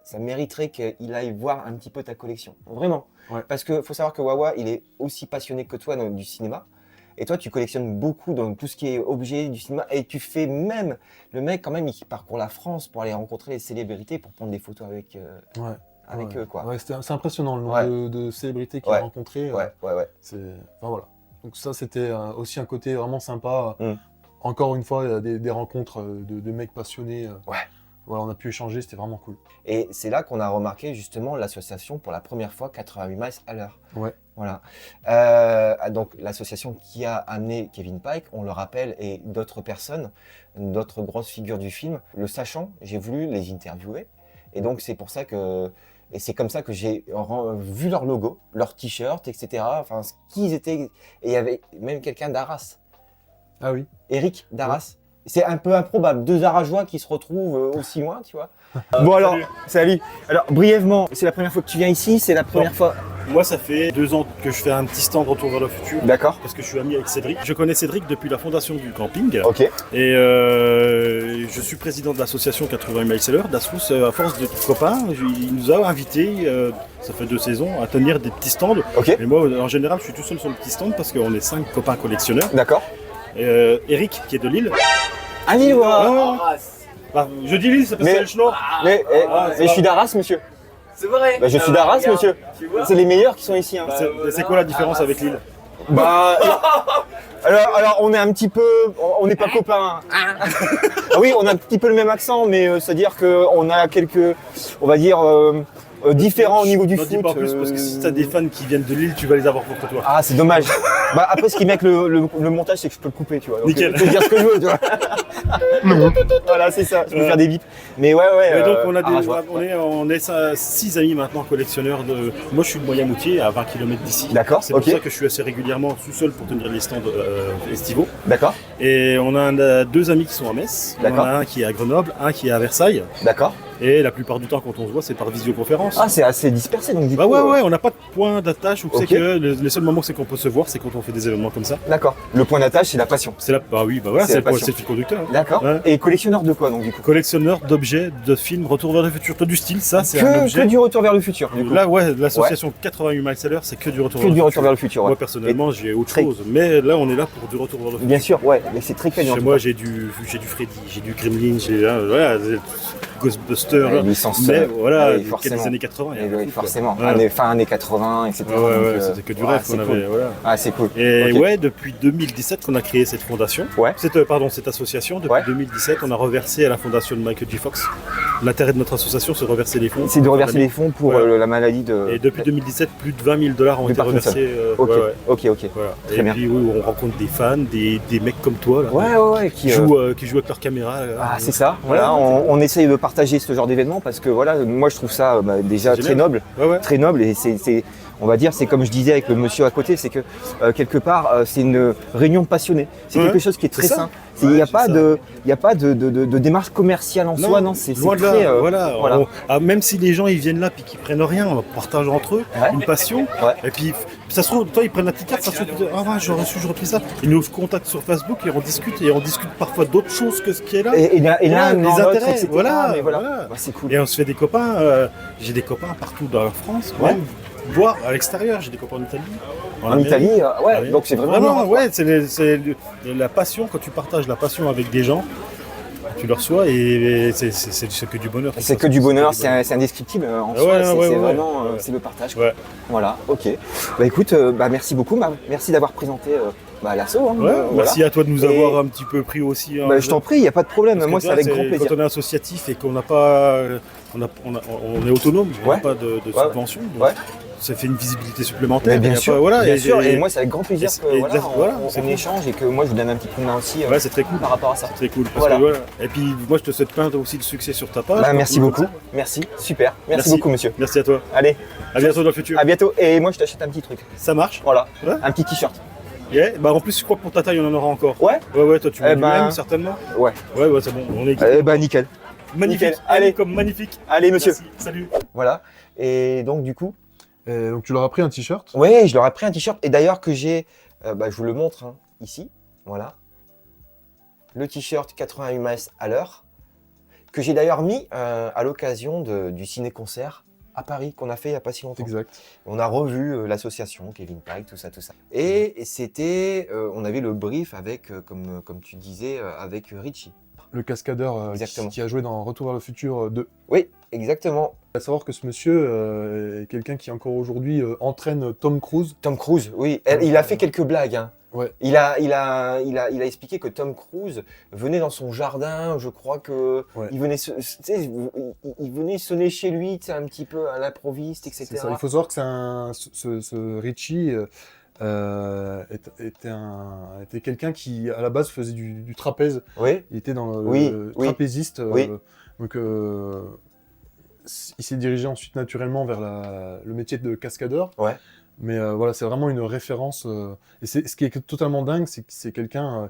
S3: ça mériterait qu'il aille voir un petit peu ta collection. Vraiment.
S4: Ouais.
S3: Parce qu'il faut savoir que Wawa, il est aussi passionné que toi du cinéma. Et toi, tu collectionnes beaucoup dans tout ce qui est objet du cinéma. Et tu fais même... Le mec, quand même, il parcourt la France pour aller rencontrer les célébrités, pour prendre des photos avec
S4: Ouais.
S3: eux, quoi.
S4: Ouais, c'est impressionnant le nombre de célébrités qu'il a rencontrées.
S3: Ouais.
S4: Enfin, voilà. Donc ça, c'était aussi un côté vraiment sympa.
S3: Mm.
S4: Encore une fois, des rencontres de mecs passionnés.
S3: Ouais.
S4: Voilà, on a pu échanger, c'était vraiment cool.
S3: Et c'est là qu'on a remarqué justement l'association pour la première fois 88 miles à l'heure.
S4: Ouais.
S3: Voilà. Donc l'association qui a amené Kevin Pike, on le rappelle, et d'autres personnes, d'autres grosses figures du film. Le sachant, j'ai voulu les interviewer Et donc c'est pour ça que et c'est comme ça que j'ai vu leur logo, leur t-shirt, etc. Enfin, ce qu'ils étaient. Et il y avait même quelqu'un d'Arras,
S4: Ah oui.
S3: Eric d'Arras. C'est un peu improbable, deux Arageois qui se retrouvent aussi loin, tu vois. Bon alors, salut. Alors brièvement, c'est la première fois que tu viens ici, c'est la première fois.
S7: Moi, ça fait 2 ans que je fais un petit stand Retour vers le futur.
S3: D'accord.
S7: Parce que je suis ami avec Cédric. Je connais Cédric depuis la fondation du camping.
S3: Ok.
S7: Et je suis président de l'association 80 Miles Seller. Dasrous, à force de copains, il nous a invités, ça fait 2 saisons, à tenir des petits stands.
S3: Ok.
S7: Et moi, en général, je suis tout seul sur le petit stand parce qu'on est 5 copains collectionneurs.
S3: D'accord.
S7: Eric, qui est de Lille.
S3: Un Lillois.
S7: Bah, je dis Lille, c'est parce que c'est le Chenot.
S3: Mais je suis d'Arras, monsieur.
S5: C'est vrai.
S3: Bah, je suis d'Arras, monsieur. C'est les meilleurs qui sont ici. Hein.
S7: C'est quoi la différence avec Lille?
S3: Bah, alors, on est un petit peu, on n'est pas copains. Ah oui, on a un petit peu le même accent, mais c'est-à-dire qu'on a quelques, on va dire, différents au niveau du
S7: N'en dis
S3: foot.
S7: pas en plus, parce que si t'as des fans qui viennent de Lille, tu vas les avoir contre toi.
S3: Ah, c'est dommage. Bah, après, ce qui met avec le montage, c'est que je peux le couper, tu vois. Donc,
S7: Nickel.
S3: je peux dire ce que je veux, tu vois. Voilà, c'est ça. Je peux faire des bips. Mais ouais.
S7: Et donc on a
S3: Arageois.
S7: on est 6 amis maintenant collectionneurs de. Moi je suis de Moyen-Moutier à 20 km d'ici.
S3: D'accord,
S7: C'est pour
S3: ok.
S7: ça que je suis assez régulièrement tout seul pour tenir les stands estivaux.
S3: D'accord,
S7: Et on a 2 amis qui sont à Metz. On en
S3: D'accord.
S7: a un qui est à Grenoble, un qui est à Versailles.
S3: d'accord.
S7: Et la plupart du temps quand on se voit c'est par visioconférence.
S3: Ah, c'est assez dispersé, donc du
S7: Bah
S3: coup.
S7: ouais, on n'a pas de point d'attache où
S3: Ok.
S7: c'est que les seuls moments c'est qu'on peut se voir c'est quand on fait des événements comme ça.
S3: D'accord. Le point d'attache, c'est la passion.
S7: C'est là, bah oui, bah voilà,
S3: C'est
S7: c'est
S3: la passion.
S7: le fil conducteur. Hein.
S3: D'accord.
S7: Ouais.
S3: Et collectionneur de quoi, donc, du coup?
S7: Collectionneur d'objets, de films, Retour vers le futur, tout du style, ça c'est un
S3: Que
S7: objet.
S3: du retour vers le futur, du coup.
S7: Là, ouais, l'association 88 Miles Seller, c'est que du retour
S3: Que
S7: vers
S3: du
S7: le
S3: retour
S7: futur.
S3: vers le futur, ouais.
S7: Moi, personnellement, j'ai autre
S3: Très-
S7: chose. Mais là, on est là pour du retour vers le futur.
S3: Bien sûr, ouais, mais c'est très clair.
S7: Chez moi, j'ai du Freddy, j'ai du Gremlin, j'ai voilà, Ghostbusters.
S3: Ouais,
S7: là.
S3: licence,
S7: Mais voilà,
S3: ouais,
S7: des
S3: forcément.
S7: années 80. il y a
S3: Oui,
S7: beaucoup,
S3: forcément.
S7: quoi.
S3: Fin années 80, etc.
S7: Ouais,
S3: Donc,
S7: ouais, c'était que du rêve
S3: c'est
S7: qu'on
S3: cool.
S7: avait. Voilà.
S3: Ah, c'est cool.
S7: Et
S3: Ok.
S7: ouais, depuis 2017 qu'on a créé cette fondation,
S3: Ouais.
S7: cette association, depuis
S3: Ouais.
S7: 2017, on a reversé à la fondation de Michael J. Fox. L'intérêt de notre association, c'est de reverser les fonds.
S3: C'est de reverser les fonds pour
S7: Ouais.
S3: la maladie de.
S7: Et depuis 2017, plus de 20 000 $ ont
S3: De
S7: été
S3: Parkinson.
S7: reversés.
S3: Ok,
S7: ouais, ouais.
S3: ok.
S7: Voilà.
S3: Très
S7: Et
S3: bien.
S7: puis oui, on rencontre des fans, des mecs comme toi là,
S3: Ouais,
S7: qui jouent avec leur caméra. Là.
S3: Ah, c'est ça. Voilà, on essaye de partager ce genre d'événement parce que voilà, moi je trouve ça déjà
S7: C'est
S3: très
S7: génial.
S3: noble,
S7: Ouais, ouais.
S3: très noble et c'est, on va dire, c'est comme je disais avec le monsieur à côté, c'est que quelque part c'est une réunion de passionnés. C'est
S7: Ouais.
S3: quelque chose qui est très
S7: C'est ça.
S3: sain. Il n'y a
S7: c'est
S3: pas
S7: ça.
S3: de démarche commerciale en soi, non. C'est
S7: loin de
S3: très.
S7: là, voilà.
S3: voilà.
S7: Même si les gens ils viennent là puis qu'ils prennent rien, on partage entre eux
S3: Ouais.
S7: une passion.
S3: Ouais.
S7: Et puis ça se trouve, toi ils prennent la petite carte, ça se trouve, ah ouais, j'aurais repris ça. Ils nous contactent sur Facebook et on discute parfois d'autres choses que ce qui est là.
S3: Et là,
S7: Voilà,
S3: dans
S7: les
S3: l'autre,
S7: intérêts,
S3: etc.
S7: voilà,
S3: Mais voilà.
S7: voilà.
S3: Bah, c'est cool.
S7: Et on se fait des copains. J'ai des copains partout dans la France,
S3: Ouais.
S7: même voire à l'extérieur. J'ai des copains en Italie.
S3: En
S7: Amérique.
S3: Italie, ouais.
S7: Ah oui.
S3: Donc c'est vraiment.
S7: ouais, c'est la passion quand tu partages la passion avec des gens. Tu le reçois et c'est que du bonheur.
S3: C'est que du bonheur, c'est indescriptible en soi,
S7: ouais,
S3: c'est
S7: ouais,
S3: vraiment
S7: ouais.
S3: c'est le partage. quoi.
S7: Ouais.
S3: Voilà, ok. Bah écoute, merci beaucoup, merci d'avoir présenté l'assaut. Hein,
S7: Ouais,
S3: voilà.
S7: merci à toi de nous
S3: Et-
S7: avoir un petit peu pris aussi. Hein,
S3: Bah, je t'en prie, il n'y a pas de problème,
S7: parce que
S3: moi
S7: tu
S3: c'est
S7: vois,
S3: avec grand plaisir.
S7: Quand on est associatif et qu'on n'a pas, on est autonome, on
S3: Ouais.
S7: n'a pas de
S3: Ouais.
S7: subvention, donc
S3: Ouais.
S7: ça fait une visibilité supplémentaire.
S3: Mais bien
S7: Il y a
S3: sûr,
S7: pas- voilà,
S3: bien
S7: et-
S3: sûr, et
S7: et-
S3: moi c'est avec grand plaisir
S7: et-
S3: que
S7: et
S3: voilà,
S7: voilà,
S3: on
S7: c'est cool.
S3: échange et que moi je vous donne un petit coup de main aussi
S7: Ouais, c'est très cool.
S3: par rapport à ça.
S7: Très cool. Parce
S3: Voilà.
S7: que, voilà. Et puis moi je te souhaite plein aussi de succès sur ta page.
S3: Bah,
S7: comme
S3: merci
S7: tout comme
S3: beaucoup,
S7: ça.
S3: merci, super, merci
S7: Merci.
S3: beaucoup monsieur.
S7: Merci à toi.
S3: Allez,
S7: À bientôt dans le futur.
S3: à bientôt, et moi je t'achète un petit truc,
S7: Ça marche.
S3: voilà,
S7: Ouais.
S3: un petit t-shirt.
S7: Yeah. Bah en plus je crois que pour ta taille on en aura encore.
S3: Ouais.
S7: Ouais, toi tu mets
S3: Eh
S7: du
S3: ben-
S7: même certainement.
S3: Ouais.
S7: Ouais, c'est bon, on est
S3: Eh bah nickel,
S7: magnifique.
S3: nickel. Allez.
S7: Comme magnifique.
S3: allez monsieur.
S7: Merci. Salut.
S3: Voilà, et donc du coup,
S4: Donc tu leur as pris un t-shirt.
S3: ouais, je leur ai pris un t-shirt, et d'ailleurs que j'ai, je vous le montre hein, ici, voilà, le t-shirt 88 miles à l'heure, que j'ai d'ailleurs mis à l'occasion du ciné-concert à Paris, qu'on a fait il n'y a pas si longtemps.
S4: Exact.
S3: On a revu l'association, Kevin Pike, tout ça. Et c'était, on avait le brief avec, comme tu disais, avec Richie.
S4: Le cascadeur
S3: Exactement.
S4: qui a joué dans Retour vers le futur 2.
S3: Oui, exactement.
S4: À savoir que ce monsieur est quelqu'un qui encore aujourd'hui entraîne Tom Cruise.
S3: Tom Cruise, oui. Il a fait quelques blagues. Hein.
S4: Ouais.
S3: Il a expliqué que Tom Cruise venait dans son jardin, je crois que
S4: Ouais.
S3: il venait, il venait sonner chez lui, tu sais, un petit peu à l'improviste, etc.
S4: C'est ça. Il faut savoir que ce Richie était quelqu'un qui à la base faisait du trapèze.
S3: Oui,
S4: Il était dans le
S3: Oui, oui.
S4: trapéziste.
S3: Oui.
S4: Donc il s'est dirigé ensuite naturellement vers le métier de cascadeur.
S3: Ouais.
S4: Mais voilà, c'est vraiment une référence. Et ce qui est totalement dingue, c'est que c'est quelqu'un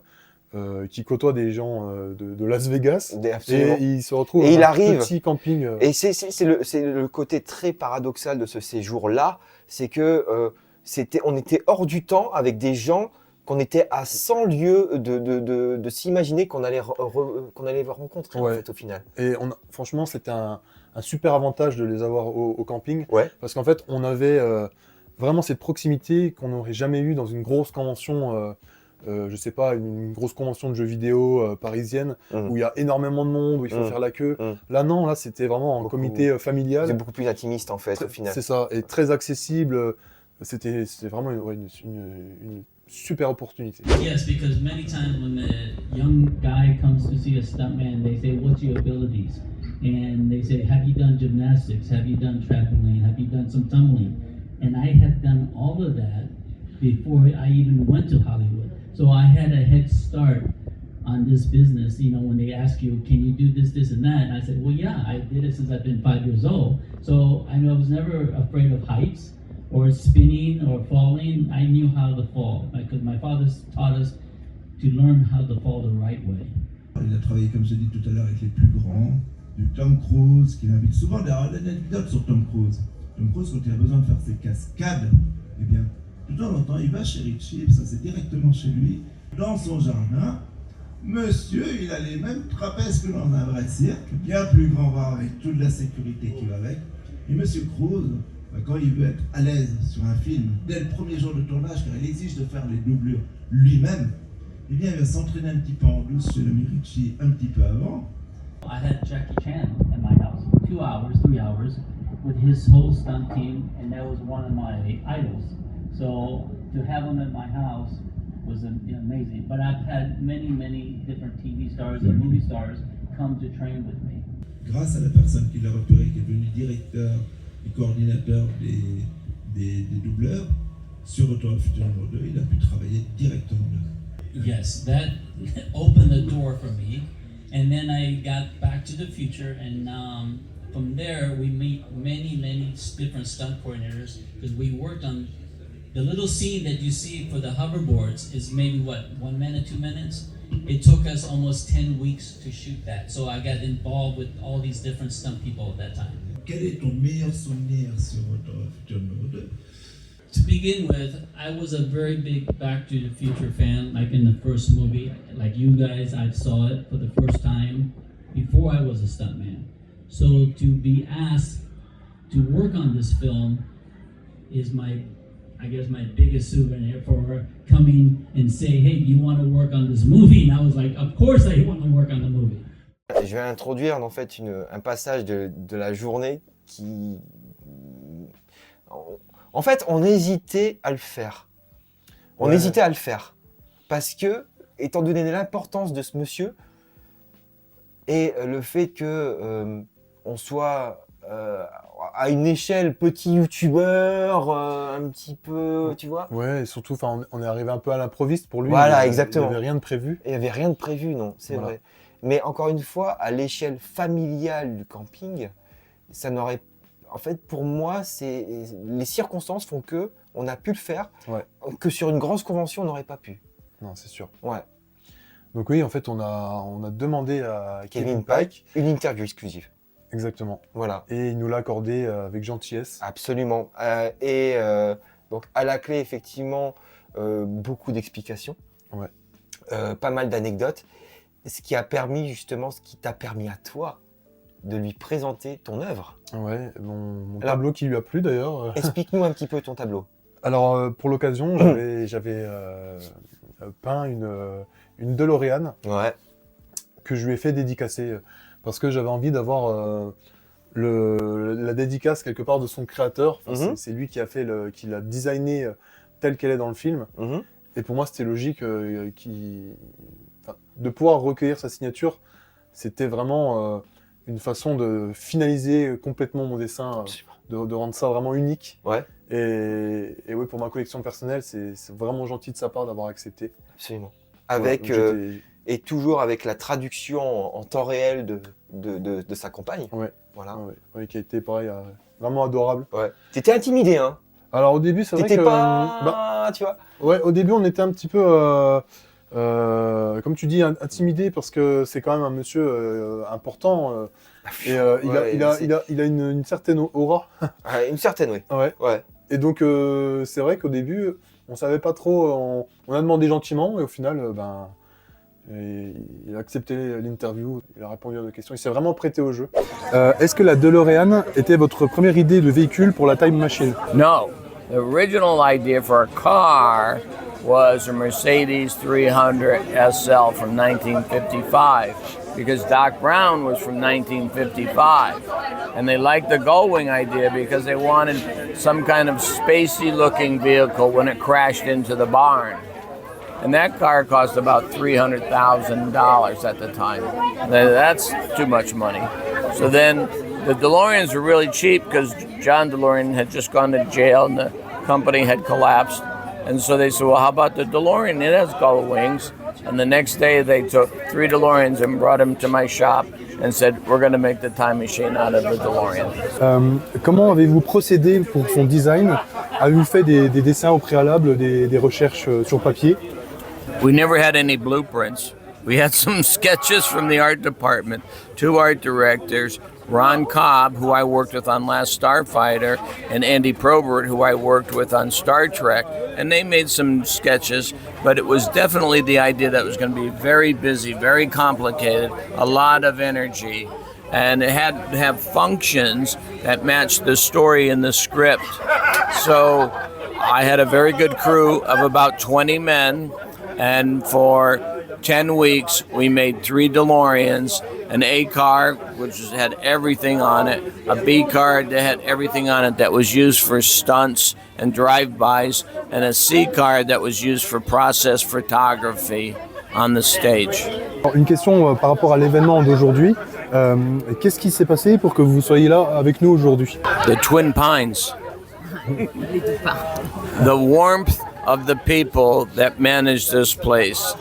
S4: qui côtoie des gens de Las Vegas.
S3: Absolument.
S4: Et il se retrouve
S3: Et
S4: dans
S3: il
S4: un
S3: arrive.
S4: petit camping.
S3: Et c'est le côté très paradoxal de ce séjour-là, c'est que on était hors du temps avec des gens qu'on était à 100 lieues de s'imaginer qu'on allait rencontrer en
S4: Ouais.
S3: fait, au final.
S4: Et franchement, c'était un super avantage de les avoir au camping.
S3: Ouais.
S4: Parce qu'en fait, on avait vraiment cette proximité qu'on n'aurait jamais eue dans une grosse convention, je sais pas, une grosse convention de jeux vidéo parisienne, où il y a énormément de monde, où il faut faire la queue. Là, non, là, c'était vraiment un comité familial.
S3: C'est beaucoup plus intimiste en fait, au final.
S4: C'est ça, et très accessible. C'était vraiment une super opportunité.
S8: Yes, because many times when the young guy comes to see a stuntman, they say, "What's your abilities?" And they say, "Have you done gymnastics? Have you done trampoline? Have you done some tumbling?" And I had done all of that before I even went to Hollywood. So I had a head start on this business. You know, when they ask you, "Can you do this, this, and that?" And I said, "Well, yeah, I did it since I've been 5 years old." So I was never afraid of heights or spinning or falling. I knew how to fall because my father taught us to learn how to fall the right way.
S9: Il a travaillé, comme je l'ai dit tout à l'heure, avec les plus grands, du Tom Cruise, qui m'invite souvent. D'ailleurs, l'anecdote sur Tom Cruise. Tom Cruise, quand il a besoin de faire ses cascades, eh bien, de temps en temps, il va chez Richie, ça c'est directement chez lui, dans son jardin. Monsieur, il a les mêmes trapèzes que dans un vrai cirque, bien plus grand bar avec toute la sécurité qui va avec. Et Monsieur Cruise, quand il veut être à l'aise sur un film, dès le premier jour de tournage, car il exige de faire les doublures lui-même, eh bien, il va s'entraîner un petit peu en douce chez le Mirichi un petit peu avant.
S8: I had Jackie Chan at my house, 2 hours, 3 hours, with his whole stunt team, and that was one of my idols. So to have him at my house was amazing. But I've had many different TV stars and movie stars come to train with me.
S9: Grâce à la personne qui l'a repéré, qui est devenu directeur et coordinateur des doubleurs, sur Retour à Futur numéro 2, il a pu travailler directement là.
S8: Yes, that opened the door for me. And then I got Back to the Future, and from there we meet many different stunt coordinators because we worked on the little scene that you see for the hoverboards is maybe 1 minute, 2 minutes. It took us almost 10 weeks to shoot that. So I got involved with all these different stunt people at that time.
S9: Quel est ton meilleur souvenir sur Retour à Futur numéro 2?
S8: To begin with, I was a very big Back to the Future fan, like in the first movie. Like you guys, I saw it for the first time before I was a stuntman. So to be asked to work on this film is I guess my biggest souvenir for coming and say, "Hey, do you want to work on this movie?" And I was like, "Of course I want to work on the movie."
S3: Je vais introduire en fait un passage de la journée qui... En fait, on hésitait à le faire. On hésitait à le faire. Parce que, étant donné l'importance de ce monsieur, et le fait que on soit à une échelle petit youtubeur, un petit peu, tu vois.
S4: Ouais, et surtout, on est arrivé un peu à l'improviste pour lui.
S3: Voilà, exactement.
S4: Il n'y avait rien de prévu.
S3: Il n'y avait rien de prévu, non, c'est vrai. Mais encore une fois, à l'échelle familiale du camping, ça n'aurait... En fait, pour moi, les circonstances font que on a pu le faire, que sur une grosse convention, on n'aurait pas pu.
S4: Non, c'est sûr.
S3: Ouais.
S4: Donc oui, en fait, on a demandé à
S3: Kevin Pike une interview exclusive.
S4: Exactement.
S3: Voilà.
S4: Et il nous l'a accordé avec gentillesse.
S3: Absolument. Donc à la clé, effectivement, beaucoup d'explications, pas mal d'anecdotes, ce qui t'a permis à toi de lui présenter ton œuvre.
S4: Ouais, mon tableau qui lui a plu d'ailleurs.
S3: Explique-nous un petit peu ton tableau.
S4: Alors pour l'occasion, j'avais peint une DeLorean que je lui ai fait dédicacer parce que j'avais envie d'avoir la dédicace quelque part de son créateur. Enfin, c'est lui qui l'a designé telle qu'elle est dans le film. Et pour moi, c'était logique de pouvoir recueillir sa signature. C'était vraiment une façon de finaliser complètement mon dessin, de rendre ça vraiment unique. Et oui, pour ma collection personnelle, c'est vraiment gentil de sa part d'avoir accepté.
S3: Absolument. et toujours avec la traduction en temps réel de sa compagne.
S4: Ouais.
S3: Voilà.
S4: Ouais, qui a été pareil, vraiment adorable.
S3: Ouais. T'étais intimidé, hein?
S4: Alors au début, c'est vrai
S3: T'étais
S4: que...
S3: pas... tu vois?
S4: Ouais, au début, on était un petit peu, comme tu dis, intimidé parce que c'est quand même un monsieur important et il a une certaine aura.
S3: Une certaine, oui.
S4: Ouais.
S3: Ouais.
S4: Et donc, c'est vrai qu'au début, on savait pas trop. On a demandé gentiment et au final, il a accepté l'interview. Il a répondu à nos questions. Il s'est vraiment prêté au jeu. Est-ce que la DeLorean était votre première idée de véhicule pour la Time Machine?
S10: No. The original idea for a car was a Mercedes 300 SL from 1955 because Doc Brown was from 1955. And they liked the Gullwing idea because they wanted some kind of spacey looking vehicle when it crashed into the barn. And that car cost about $300,000 at the time. That's too much money. So then the DeLoreans were really cheap because John DeLorean had just gone to jail and the company had collapsed. And so they said, well, how about the DeLorean? It has gull wings. And the next day they took 3 DeLoreans and brought them to my shop and said, we're going to make the time machine out of the DeLorean.
S4: Comment avez-vous procédé pour son design? Avez-vous fait des dessins au préalable, des recherches sur papier?
S10: We never had any blueprints. We had some sketches from the art department, 2 art directors, Ron Cobb, who I worked with on Last Starfighter, and Andy Probert, who I worked with on Star Trek. And they made some sketches, but it was definitely the idea that it was going to be very busy, very complicated, a lot of energy. And it had to have functions that matched the story in the script. So I had a very good crew of about 20 men, and for 10 weeks, we made 3 DeLoreans, an A car, which had everything on it, a B car that had everything on it that was used for stunts and drive-bys, and a C car that was used for process photography on the stage.
S4: Une question par rapport à l'événement d'aujourd'hui. Qu'est-ce qui s'est passé pour que vous soyez là avec nous aujourd'hui?
S10: The Twin Pines. The warmth of the people that manage this place.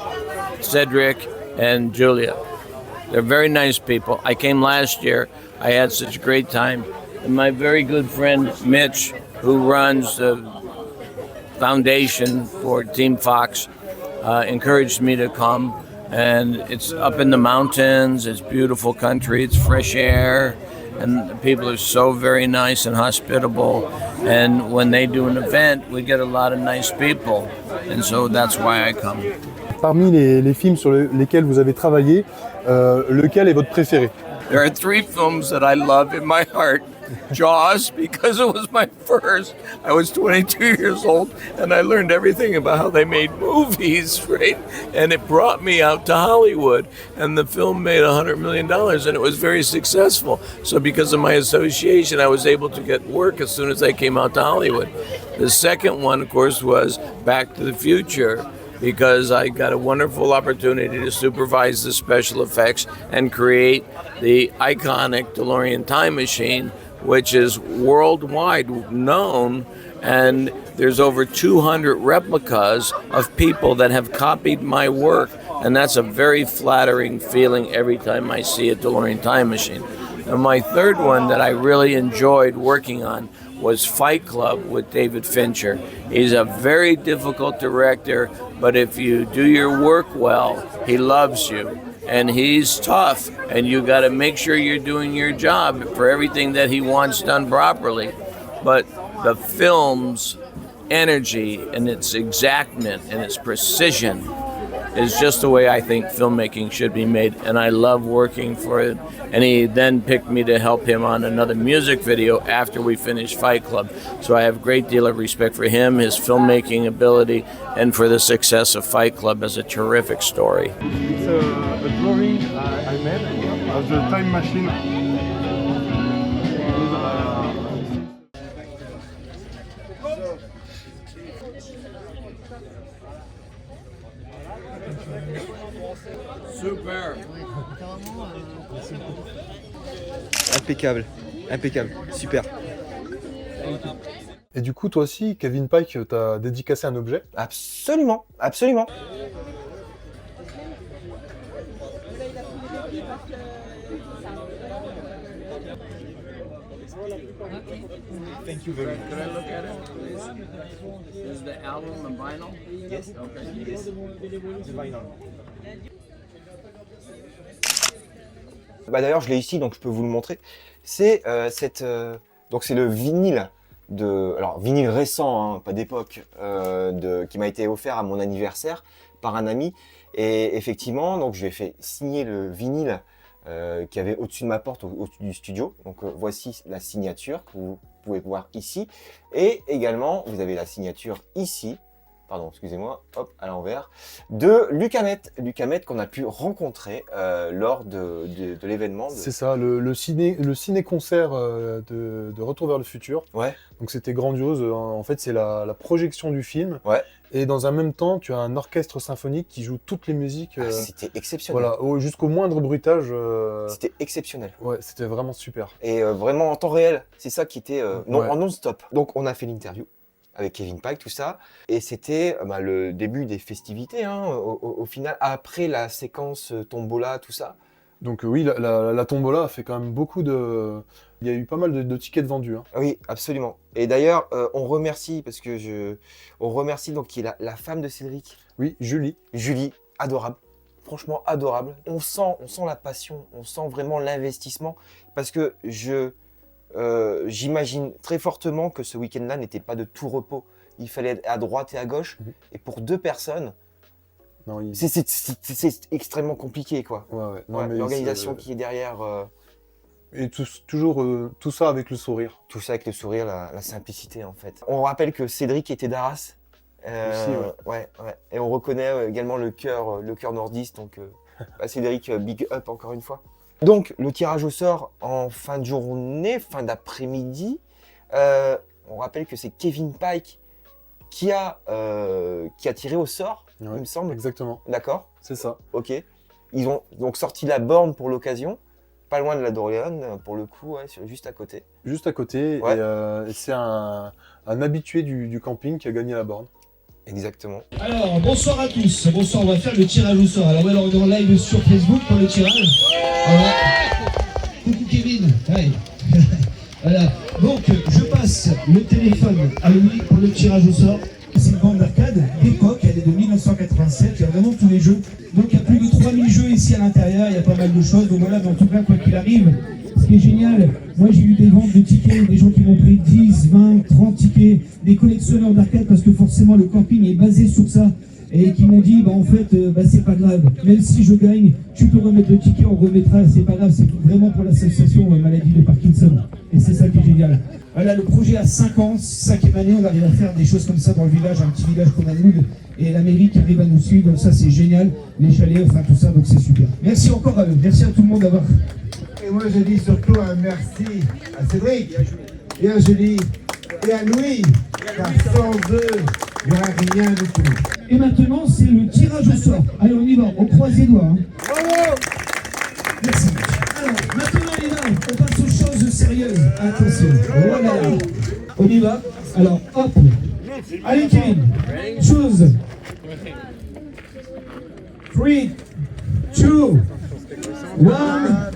S10: Cedric and Julia. They're very nice people. I came last year. I had such a great time. And my very good friend Mitch, who runs the foundation for Team Fox, encouraged me to come. And it's up in the mountains. It's beautiful country. It's fresh air. And the people are so very nice and hospitable. And when they do an event, we get a lot of nice people. And so that's why I come.
S4: Parmi les films sur lesquels vous avez travaillé, lequel est votre préféré?
S10: There are 3 films that I love in my heart. Jaws, because it was my first. I was 22 years old, and I learned everything about how they made movies, right? And it brought me out to Hollywood, and the film made $100 million, and it was very successful. So because of my association, I was able to get work as soon as I came out to Hollywood. The second one, of course, was Back to the Future, because I got a wonderful opportunity to supervise the special effects and create the iconic DeLorean time machine, which is worldwide known, and there's over 200 replicas of people that have copied my work, and that's a very flattering feeling every time I see a DeLorean time machine. And my third one that I really enjoyed working on was Fight Club with David Fincher. He's a very difficult director, but if you do your work well, he loves you. And he's tough, and you got to make sure you're doing your job for everything that he wants done properly. But the film's energy and its exactness and its precision is just the way I think filmmaking should be made, and I love working for it. And he then picked me to help him on another music video after we finished Fight Club. So I have a great deal of respect for him, his filmmaking ability, and for the success of Fight Club as a terrific story.
S4: It's a drawing I made of the time machine.
S10: Super.
S3: Impeccable, impeccable, super.
S4: Et du coup, toi aussi, Kevin Pike, t'as dédicacé un objet?
S3: Absolument, absolument.
S1: Thank you very much.
S10: Could I look at it, please? This is the album on vinyl?
S1: Yes.
S10: Okay.
S1: Yes. The vinyl.
S3: Bah d'ailleurs, je l'ai ici, donc je peux vous le montrer. C'est donc c'est le vinyle alors vinyle récent, hein, pas d'époque, qui m'a été offert à mon anniversaire par un ami. Et effectivement, donc je lui ai fait signer le vinyle qui avait au-dessus de ma porte, au-dessus du studio. Donc voici la signature que vous pouvez voir ici. Et également, vous avez la signature ici. Pardon, excusez-moi, hop, à l'envers, de Luc Hamet. Luc Hamet qu'on a pu rencontrer lors de l'événement.
S4: C'est ça, le ciné-concert de Retour vers le futur.
S3: Ouais.
S4: Donc c'était grandiose. En fait, c'est la projection du film.
S3: Ouais.
S4: Et dans un même temps, tu as un orchestre symphonique qui joue toutes les musiques.
S3: C'était exceptionnel.
S4: Voilà, jusqu'au moindre bruitage.
S3: C'était exceptionnel.
S4: Ouais, c'était vraiment super.
S3: Et vraiment en temps réel. C'est ça qui était
S4: Ouais.
S3: en non-stop. Donc on a fait l'interview avec Kevin Pike, tout ça. Et c'était le début des festivités, hein, au final, après la séquence tombola, tout ça.
S4: Donc oui, la tombola a fait quand même beaucoup de... Il y a eu pas mal de tickets vendus. Hein.
S3: Oui, absolument. Et d'ailleurs, on remercie, parce que on remercie donc qui est la femme de Cédric.
S4: Oui, Julie.
S3: Julie, adorable. Franchement, adorable. On sent la passion, on sent vraiment l'investissement. Parce que j'imagine très fortement que ce week-end-là n'était pas de tout repos. Il fallait être à droite et à gauche. Et pour 2 personnes, c'est extrêmement compliqué, quoi.
S4: Ouais. Non,
S3: Ouais,
S4: mais
S3: l'organisation qui est derrière.
S4: Et toujours tout ça avec le sourire.
S3: Tout ça avec le sourire, la simplicité, en fait. On rappelle que Cédric était d'Arras.
S4: Aussi,
S3: ouais. Et on reconnaît également le cœur nordiste. Donc, Cédric, big up encore une fois. Donc, le tirage au sort en fin de journée, fin d'après-midi. On rappelle que c'est Kevin Pike qui a tiré au sort, il me semble.
S4: Exactement.
S3: D'accord.
S4: C'est ça.
S3: Ok. Ils ont donc sorti la borne pour l'occasion, pas loin de la d'Orléans, pour le coup, juste à côté.
S4: Juste à côté.
S3: Ouais.
S4: Et c'est un habitué du camping qui a gagné la borne.
S3: Exactement.
S11: Alors, bonsoir à tous. Bonsoir, on va faire le tirage au sort. Alors, on est en live sur Facebook pour le tirage. Voilà. Coucou Kevin. Ouais. Voilà. Donc, je passe le téléphone à Louis pour le tirage au sort. C'est une bande d'arcade d'époque, elle est de 1987, il y a vraiment tous les jeux. Donc il y a plus de 3000 jeux ici à l'intérieur, il y a pas mal de choses. Donc voilà, mais en tout cas, quoi qu'il arrive, ce qui est génial, moi j'ai eu des ventes de tickets, des gens qui m'ont pris 10, 20, 30 tickets, des collectionneurs d'arcade, parce que forcément le camping est basé sur ça. Et qui m'ont dit, en fait, c'est pas grave, même si je gagne, tu peux remettre le ticket, on remettra, c'est pas grave, c'est vraiment pour l'association maladie de Parkinson. Et c'est ça qui est génial. Voilà, le projet a 5 ans, 5e année, on arrive à faire des choses comme ça dans le village, un petit village comme Anouilh, et la mairie qui arrive à nous suivre, donc ça c'est génial, les chalets, enfin tout ça, donc c'est super. Merci encore à eux, merci à tout le monde d'avoir...
S9: Et moi je dis surtout un merci à Cédric, et à Julie, et à Louis, car sans eux, il n'y aurait rien du tout.
S11: Et maintenant, c'est le tirage au sort. Allez, on y va, on croise les doigts. Hein. Merci. Alors, maintenant, les gars, on passe aux choses sérieuses. Attention, voilà. On y va. Alors, hop. Allez, Kevin. Choose. 3, 2, 1,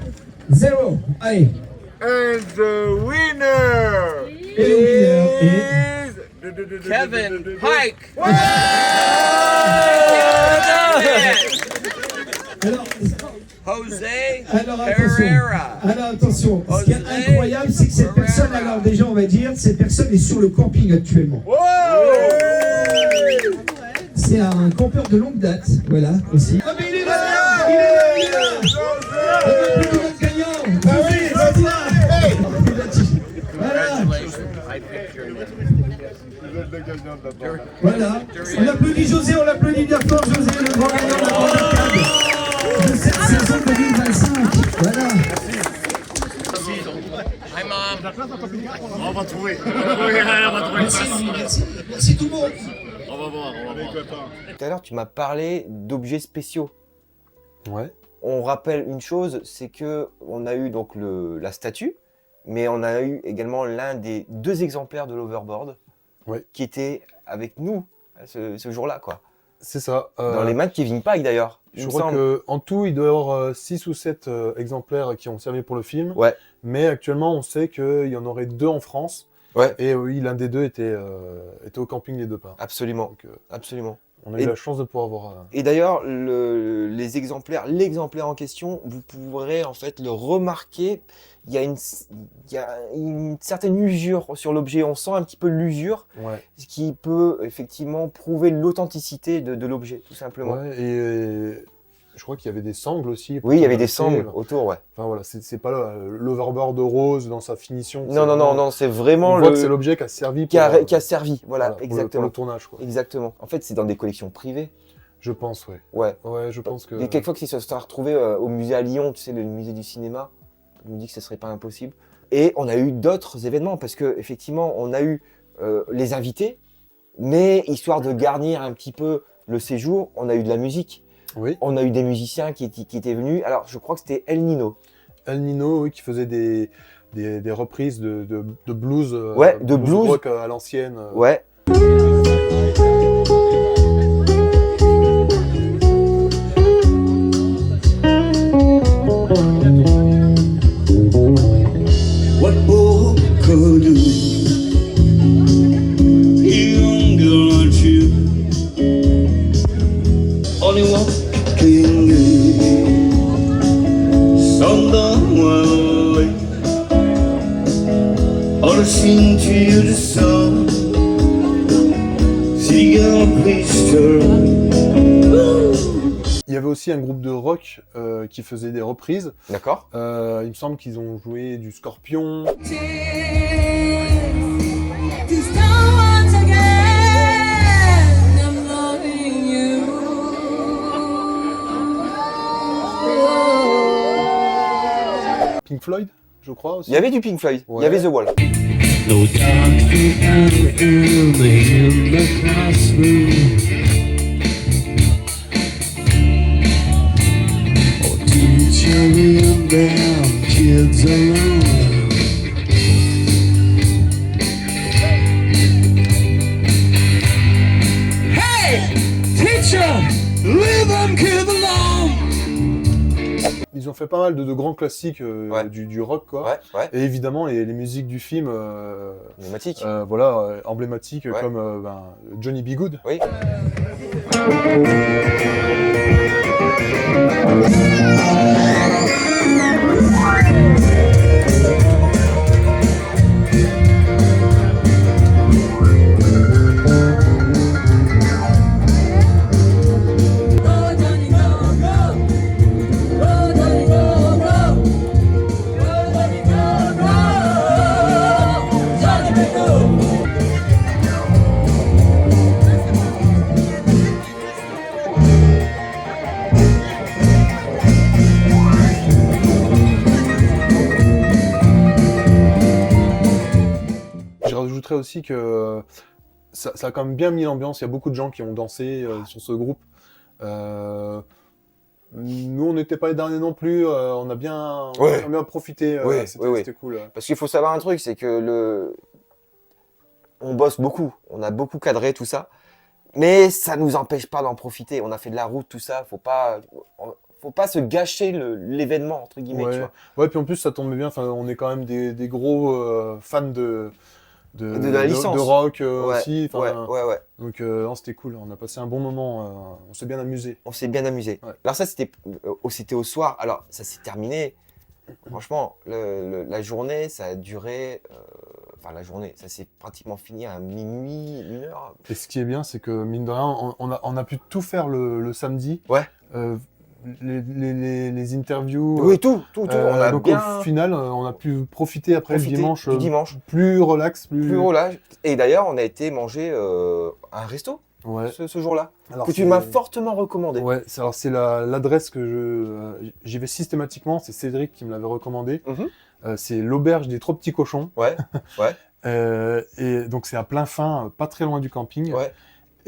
S11: 0. Allez.
S10: And the winner
S11: Et le winner est...
S10: Kevin Pike. Jose
S11: Alors
S10: Pereira.
S11: attention, ce qui est incroyable, c'est que cette personne, alors déjà on va dire, cette personne est sur le camping actuellement. C'est un campeur de longue date, voilà, aussi. Ah mais il est là, il est là. On a plus de notre gagnant. Ah oui, c'est toi. Voilà. Voilà, on applaudit José, on l'applaudit bien fort, José, le grand gagnant de la grande arcade de cette saison 2025. Voilà.
S10: Hi, Mom.
S7: On va trouver.
S11: Merci tout le monde.
S7: On va voir.
S3: Tout à l'heure, tu m'as parlé d'objets spéciaux.
S4: Ouais.
S3: On rappelle une chose, c'est que on a eu donc la statue, mais on a eu également l'un des 2 exemplaires de l'overboard qui était avec nous ce jour-là, quoi.
S4: C'est ça.
S3: Dans les mains de Kevin Pike, d'ailleurs.
S4: Je crois qu'en tout, il doit y avoir 6 ou 7 exemplaires qui ont servi pour le film.
S3: Ouais.
S4: Mais actuellement, on sait qu'il y en aurait 2 en France.
S3: Ouais.
S4: Et oui, l'un des 2 était au camping Les Deux Pins.
S3: Absolument.
S4: Donc,
S3: Absolument.
S4: on a eu la chance de pouvoir voir.
S3: Et d'ailleurs, l'exemplaire en question, vous pourrez en fait le remarquer. Il y a une certaine usure sur l'objet. On sent un petit peu l'usure, ce qui peut effectivement prouver l'authenticité de l'objet, tout simplement.
S4: Ouais, et je crois qu'il y avait des sangles aussi.
S3: Oui, il y avait des sangles autour, ouais.
S4: Enfin voilà, c'est pas l'overboard rose dans sa finition.
S3: Non, c'est vraiment
S4: on voit que c'est l'objet qui a servi.
S3: Qui a servi, voilà, exactement.
S4: Pour le tournage, quoi.
S3: Exactement. En fait, c'est dans des collections privées.
S4: Je pense, ouais.
S3: Ouais.
S4: Ouais, je pense que.
S3: Et quelquefois qu'ils se sont retrouvés au musée à Lyon, tu sais, le musée du cinéma. Je me dis que ce serait pas impossible. Et on a eu d'autres événements parce que effectivement, on a eu les invités, mais histoire de garnir un petit peu le séjour, on a eu de la musique.
S4: Oui.
S3: On a eu des musiciens qui étaient venus. Alors, je crois que c'était El Nino.
S4: El Nino, oui, qui faisait des reprises de blues.
S3: Ouais, de blues
S4: rock à l'ancienne.
S3: Ouais.
S6: What boy could do? Young girl, aren't you? Only one thing on the way. All I sing to you the song. City girl, please turn.
S4: Il y avait aussi un groupe de rock qui faisait des reprises.
S3: D'accord.
S4: Il me semble qu'ils ont joué du Scorpion. Pink Floyd, je crois aussi.
S3: Il y avait du Pink Floyd, il y avait The Wall.
S4: Ils ont fait pas mal de grands classiques du rock, quoi.
S3: Ouais.
S4: Et évidemment, les musiques du film
S3: emblématiques,
S4: emblématiques comme Johnny B. Good.
S3: Oui.
S4: Je rajouterais aussi que ça a quand même bien mis l'ambiance. Il y a beaucoup de gens qui ont dansé sur ce groupe. Nous, on n'était pas les derniers non plus. On a bien profité. C'était cool.
S3: Parce qu'il faut savoir un truc, c'est que on bosse beaucoup. On a beaucoup cadré tout ça. Mais ça nous empêche pas d'en profiter. On a fait de la route, tout ça. Faut pas se gâcher l'événement, entre guillemets. Tu vois.
S4: Ouais, puis en plus, ça tombe bien. Enfin, on est quand même des gros fans de
S3: la licence.
S4: De rock aussi.
S3: Ouais.
S4: Donc, c'était cool. On a passé un bon moment. On s'est bien amusé.
S3: Ouais. Alors ça, c'était au soir. Alors, ça s'est terminé. Franchement, la journée, ça a duré... la journée, ça s'est pratiquement fini à minuit, 1h.
S4: Et ce qui est bien, c'est que, mine de rien, on a pu tout faire le samedi.
S3: Ouais.
S4: Les interviews.
S3: Oui, tout. On a
S4: donc
S3: bien...
S4: au final, on a pu profiter après
S3: du dimanche.
S4: Plus relax.
S3: Plus relax. Et d'ailleurs, on a été manger à un resto ce jour-là, que tu m'as fortement recommandé.
S4: Ouais, c'est l'adresse que j'y vais systématiquement. C'est Cédric qui me l'avait recommandé. C'est l'auberge des 3 petits cochons.
S3: Ouais.
S4: Et donc c'est à plein fin, pas très loin du camping.
S3: Ouais.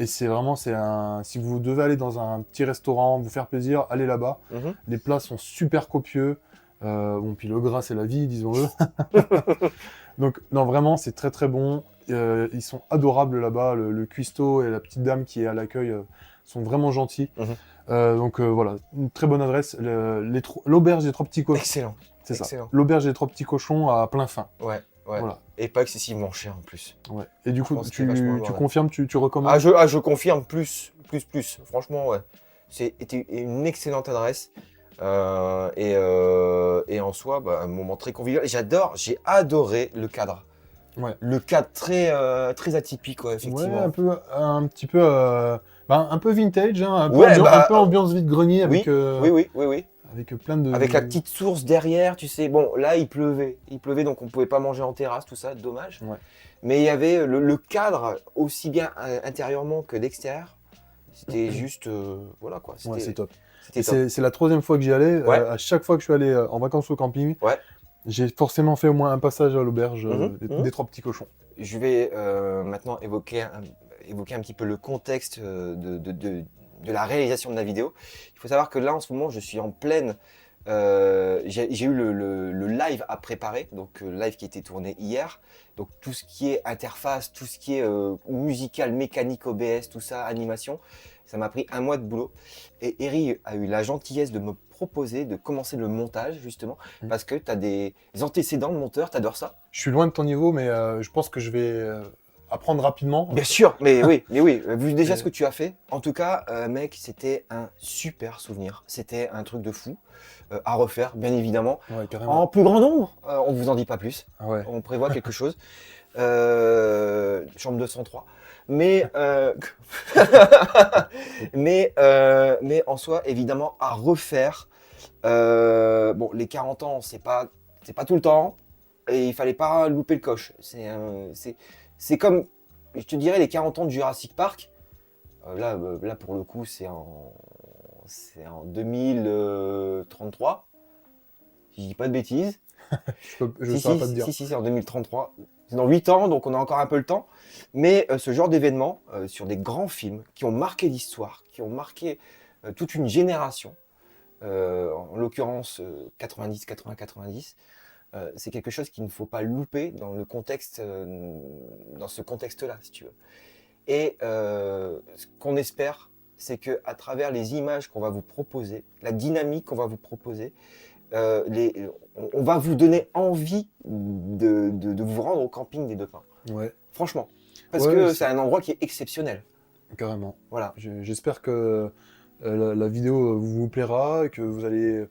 S4: Et c'est vraiment, si vous devez aller dans un petit restaurant, vous faire plaisir, allez là-bas. Les plats sont super copieux. Puis le gras, c'est la vie, disons-le. Donc, non, vraiment, c'est très très bon. Ils sont adorables là-bas. Le cuistot et la petite dame qui est à l'accueil sont vraiment gentils.
S3: Mhm.
S4: Donc voilà, une très bonne adresse. L'auberge des 3 petits cochons.
S3: Excellent.
S4: C'est ça.
S3: Excellent.
S4: L'auberge des 3 petits cochons à plein fin.
S3: Ouais, ouais.
S4: Voilà.
S3: Et pas excessivement cher en plus.
S4: Ouais. Et du
S3: Je
S4: coup,
S3: pense que c'est vachement
S4: tu
S3: abordable.
S4: confirmes, tu recommandes?
S3: Je confirme plus. Franchement, ouais. C'était une excellente adresse. Et en soi, un moment très convivial. J'ai adoré le cadre.
S4: Ouais.
S3: Le cadre très atypique, ouais, effectivement.
S4: Ouais, un petit peu, un peu vintage, hein, un peu,
S3: Ouais,
S4: un peu ambiance vide-grenier avec,
S3: oui.
S4: avec plein de...
S3: Avec la petite source derrière, tu sais. Bon, là, il pleuvait, donc on pouvait pas manger en terrasse, tout ça, dommage.
S4: Ouais.
S3: Mais il y avait le cadre, aussi bien intérieurement que d'extérieur. C'était juste, voilà quoi.
S4: Ouais, c'est top.
S3: C'était top.
S4: C'est la 3e fois que j'y allais.
S3: Ouais.
S4: À chaque fois que je suis allé en vacances au camping,
S3: Ouais.
S4: j'ai forcément fait au moins un passage à l'auberge des 3 petits cochons.
S3: Je vais maintenant évoquer un petit peu le contexte de la réalisation de la vidéo. Il faut savoir que là, en ce moment, je suis en pleine... j'ai eu le live à préparer, donc le live qui a été tourné hier. Donc tout ce qui est interface, tout ce qui est musical, mécanique, OBS, tout ça, animation, ça m'a pris 1 mois de boulot. Et Eri a eu la gentillesse de me proposer de commencer le montage, justement, parce que tu as des antécédents de monteur, tu adores ça.
S4: Je suis loin de ton niveau, mais je pense que je vais apprendre rapidement.
S3: Bien sûr, mais oui, vu déjà ce que tu as fait, en tout cas, mec, c'était un super souvenir. C'était un truc de fou à refaire, bien évidemment.
S4: Ouais, carrément.
S3: En plus grand nombre, on vous en dit pas plus.
S4: Ah ouais.
S3: On prévoit quelque chose. Chambre 203. Mais en soi, évidemment, à refaire. Bon, les 40 ans, c'est pas tout le temps. Et il fallait pas louper le coche. C'est comme, je te dirais, les 40 ans de Jurassic Park. Là, pour le coup, c'est en 2033. Si je dis pas de bêtises.
S4: Je saurais pas te dire.
S3: Si, c'est en 2033. C'est dans 8 ans, donc on a encore un peu le temps. Mais ce genre d'événements, sur des grands films qui ont marqué l'histoire, qui ont marqué toute une génération, en l'occurrence 90, 80, 90, c'est quelque chose qu'il ne faut pas louper dans le contexte, dans ce contexte-là, si tu veux. Et ce qu'on espère, c'est qu'à travers les images qu'on va vous proposer, la dynamique qu'on va vous proposer, on va vous donner envie de vous rendre au camping des Deux Pins.
S4: Ouais.
S3: Franchement. Parce
S4: Ouais,
S3: que c'est un endroit qui est exceptionnel.
S4: Carrément.
S3: Voilà.
S4: J'espère que la vidéo vous plaira et que vous allez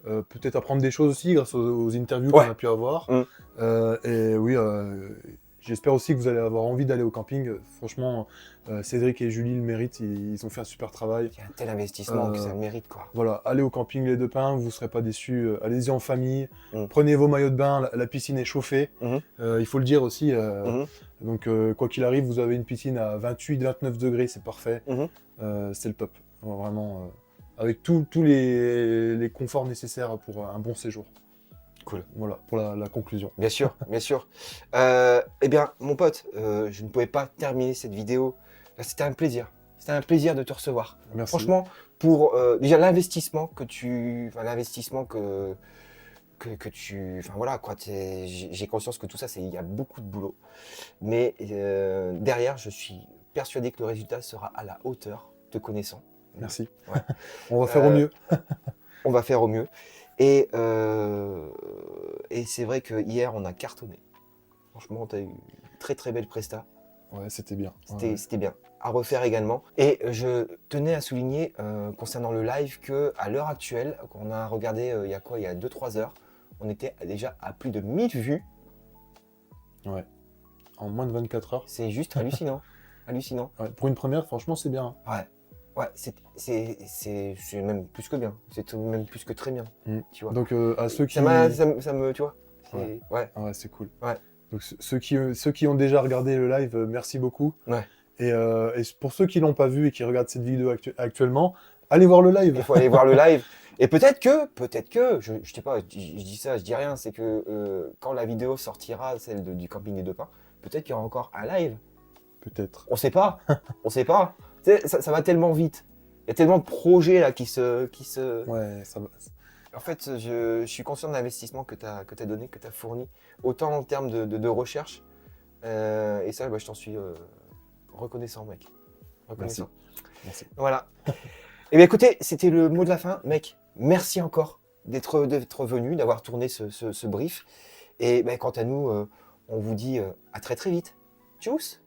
S4: peut-être apprendre des choses aussi grâce aux interviews qu'on a pu avoir. Et oui, j'espère aussi que vous allez avoir envie d'aller au camping. Franchement, Cédric et Julie le méritent, ils ont fait un super travail.
S3: Il y a un tel investissement que ça le mérite, quoi.
S4: Voilà, allez au camping Les Deux Pins, vous ne serez pas déçus. Allez-y en famille, prenez vos maillots de bain, la piscine est chauffée. Il faut le dire aussi. Donc, quoi qu'il arrive, vous avez une piscine à 28-29 degrés, c'est parfait. C'est le top. Vraiment, avec tous les conforts nécessaires pour un bon séjour.
S3: Cool.
S4: Voilà, pour la conclusion.
S3: Bien sûr, bien sûr. Eh bien, mon pote, je ne pouvais pas terminer cette vidéo. C'était un plaisir. C'était un plaisir de te recevoir.
S4: Merci.
S3: Franchement, pour déjà l'investissement que tu... Enfin voilà, quoi. J'ai conscience que tout ça, il y a beaucoup de boulot. Mais derrière, je suis persuadé que le résultat sera à la hauteur, te connaissant.
S4: Merci.
S3: Ouais.
S4: On va faire au mieux.
S3: On va faire au mieux. Et c'est vrai que hier on a cartonné. Franchement, tu as eu une très très belle presta.
S4: Ouais, c'était bien.
S3: C'était bien. À refaire également. Et je tenais à souligner concernant le live que à l'heure actuelle, qu'on a regardé il y a 2-3 heures, on était déjà à plus de 1000 vues.
S4: Ouais. En moins de 24 heures.
S3: C'est juste hallucinant. Hallucinant.
S4: Ouais, pour une première, franchement, c'est bien.
S3: Ouais. Ouais, c'est même plus que bien. C'est même plus que très bien. Tu vois.
S4: Donc à ceux qui...
S3: Ça me, tu vois.
S4: Ouais, c'est cool.
S3: Ouais.
S4: Donc ceux qui ont déjà regardé le live, merci beaucoup.
S3: Ouais.
S4: Et pour ceux qui l'ont pas vu et qui regardent cette vidéo actuellement, allez voir le live.
S3: Il faut aller voir le live. Et peut-être que, je sais pas, je dis ça, je dis rien, c'est que quand la vidéo sortira, celle du camping des Deux Pins, peut-être qu'il y aura encore un live.
S4: Peut-être.
S3: On sait pas. On sait pas. Tu sais, ça va tellement vite. Il y a tellement de projets là qui se...
S4: Ouais, ça va.
S3: En fait, je suis conscient de l'investissement que tu as donné, que tu as fourni, autant en termes de recherche. Et ça, je t'en suis reconnaissant, mec. reconnaissant.
S4: Merci.
S3: Voilà. Et bien écoutez, c'était le mot de la fin, mec. Merci encore d'être venu, d'avoir tourné ce brief. Et ben, quant à nous, on vous dit à très très vite. Tchuss!